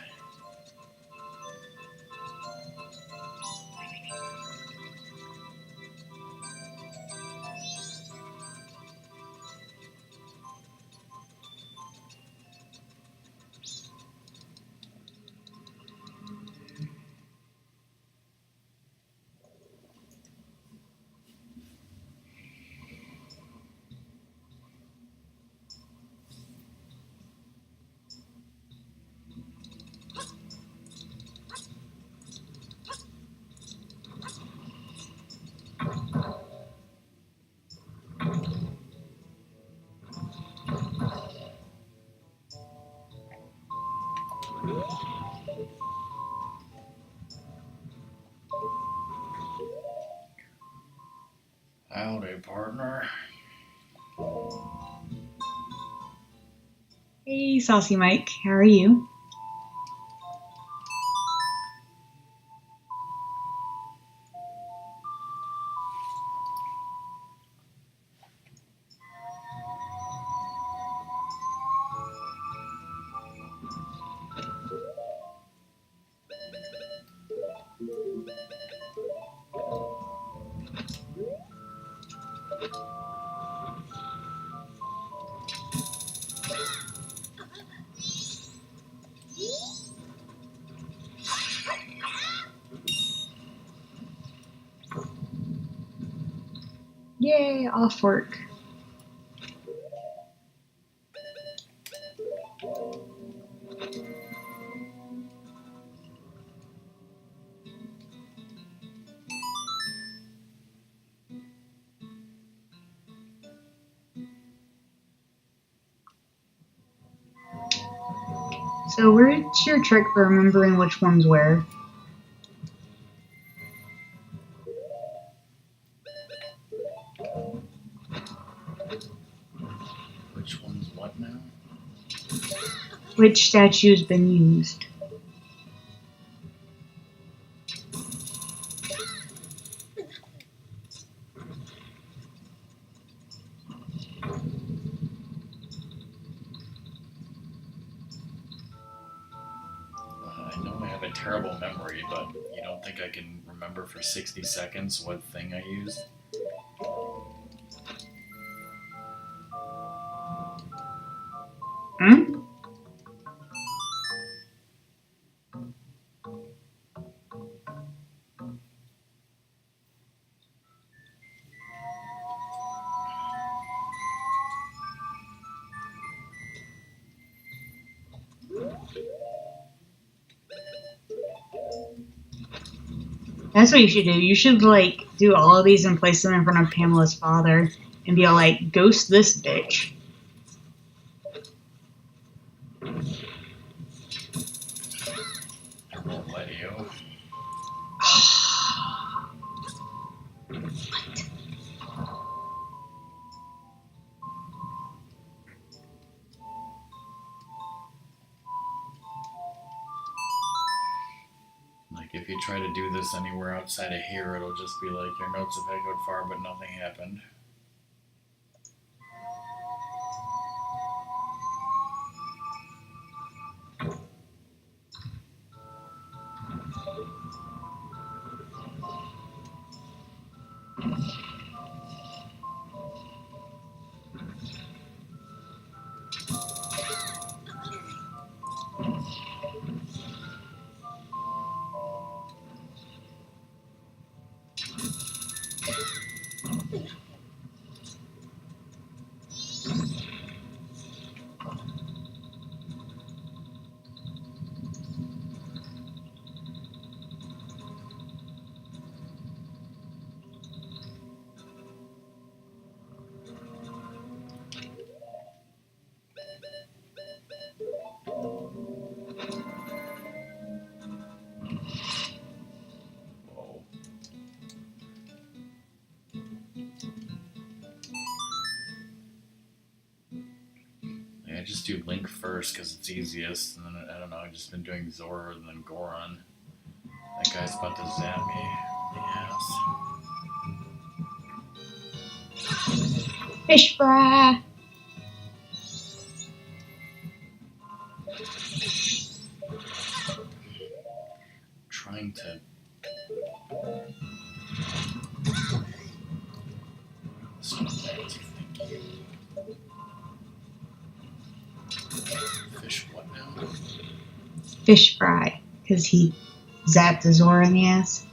Howdy, partner. Hey, Saucy Mike, how are you? Yay, off work. So where's your trick for remembering which one's where? Which one's what now? Which statue's been used? I know I have a terrible memory, but you don't think I can remember for 60 seconds what thing I used? Hmm? That's what you should do. You should, like, do all of these and place them in front of Pamela's father and be all like, ghost this bitch. I won't let you. Like, if you try to do this anywhere outside of here, it'll just be like, your notes have echoed far, but nothing happened. Whoa. Yeah, just do Link first because it's easiest, and then I don't know. I've just been doing Zora and then Goron. That guy's about to zap me in the ass. Fish fry! trying to. Fish what now? Fish fry, because he zapped Azora in the ass.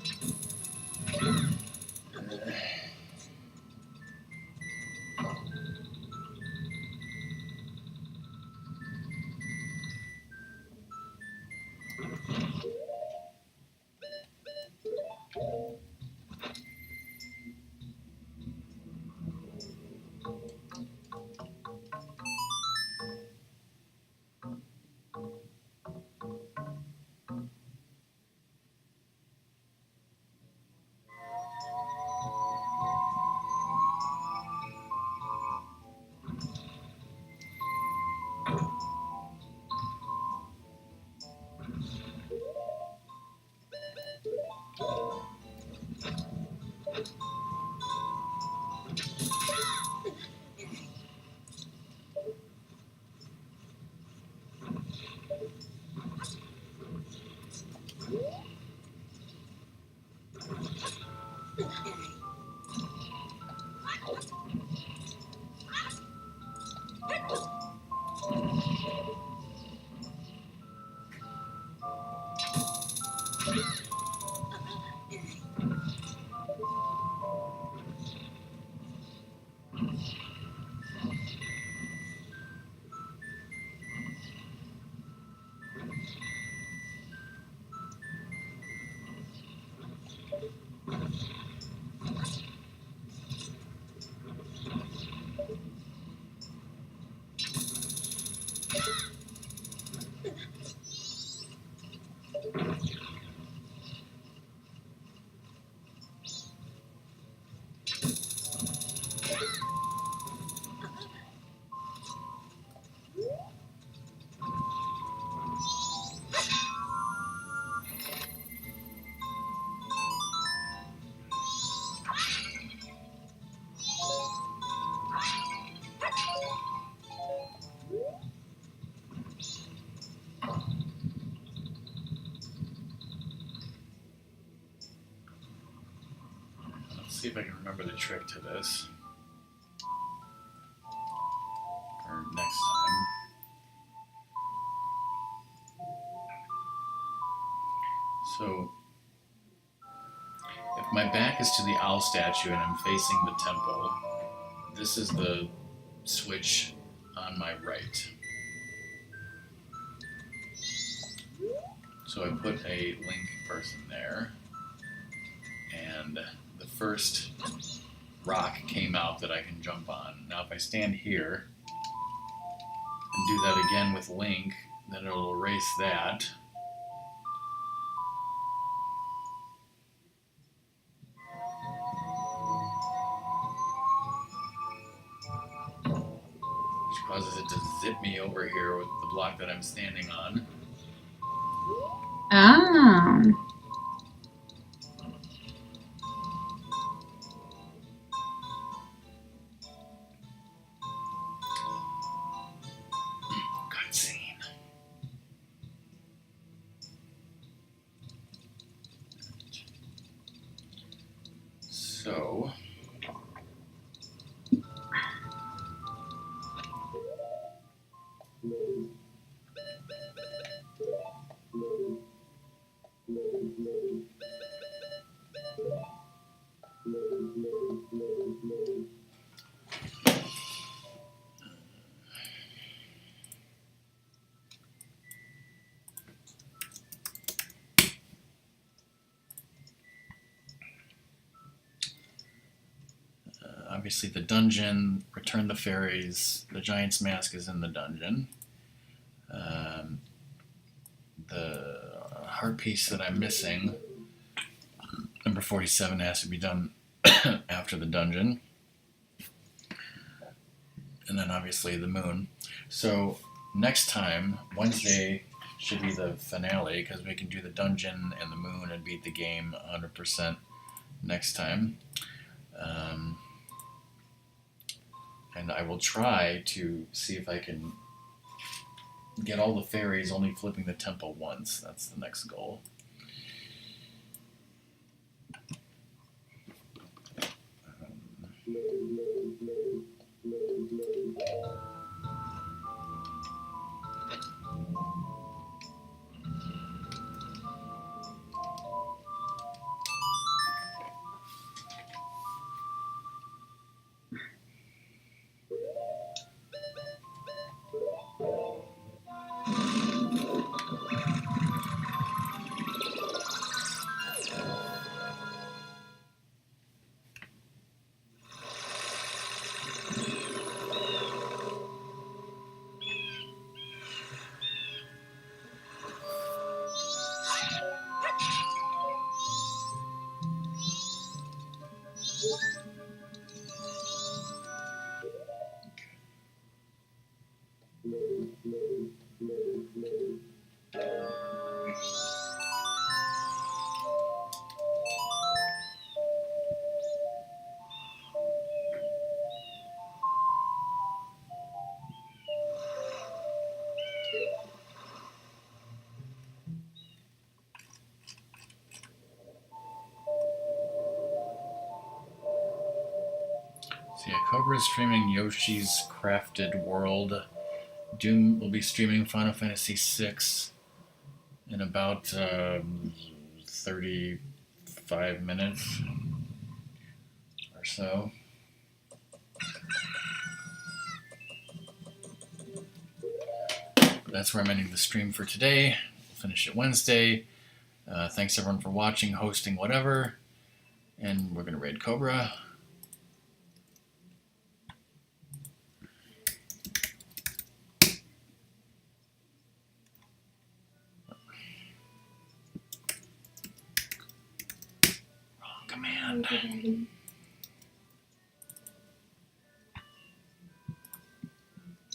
See if I can remember the trick to this for next time. So, if my back is to the owl statue and I'm facing the temple, this is the switch on my right. So I put a Link person there, and the first rock came out that I can jump on. Now if I stand here and do that again with Link, then it'll erase that. Which causes it to zip me over here with the block that I'm standing on. Oh. Cutscene. So. Obviously the dungeon, return the fairies, the giant's mask is in the dungeon. The heart piece that I'm missing, number 47, has to be done after the dungeon. And then obviously the moon. So next time, Wednesday should be the finale, because we can do the dungeon and the moon and beat the game 100% next time. And I will try to see if I can get all the fairies only flipping the temple once. That's the next goal. So yeah, Cobra is streaming Yoshi's Crafted World. Doom will be streaming Final Fantasy VI in about 35 minutes or so. But that's where I'm ending the stream for today. We'll finish it Wednesday. Thanks everyone for watching, hosting, whatever. And we're going to raid Cobra. Wrong command.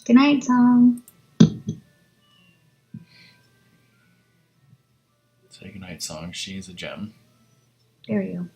Good night, Tom. Say goodnight song. She's a gem. There you go.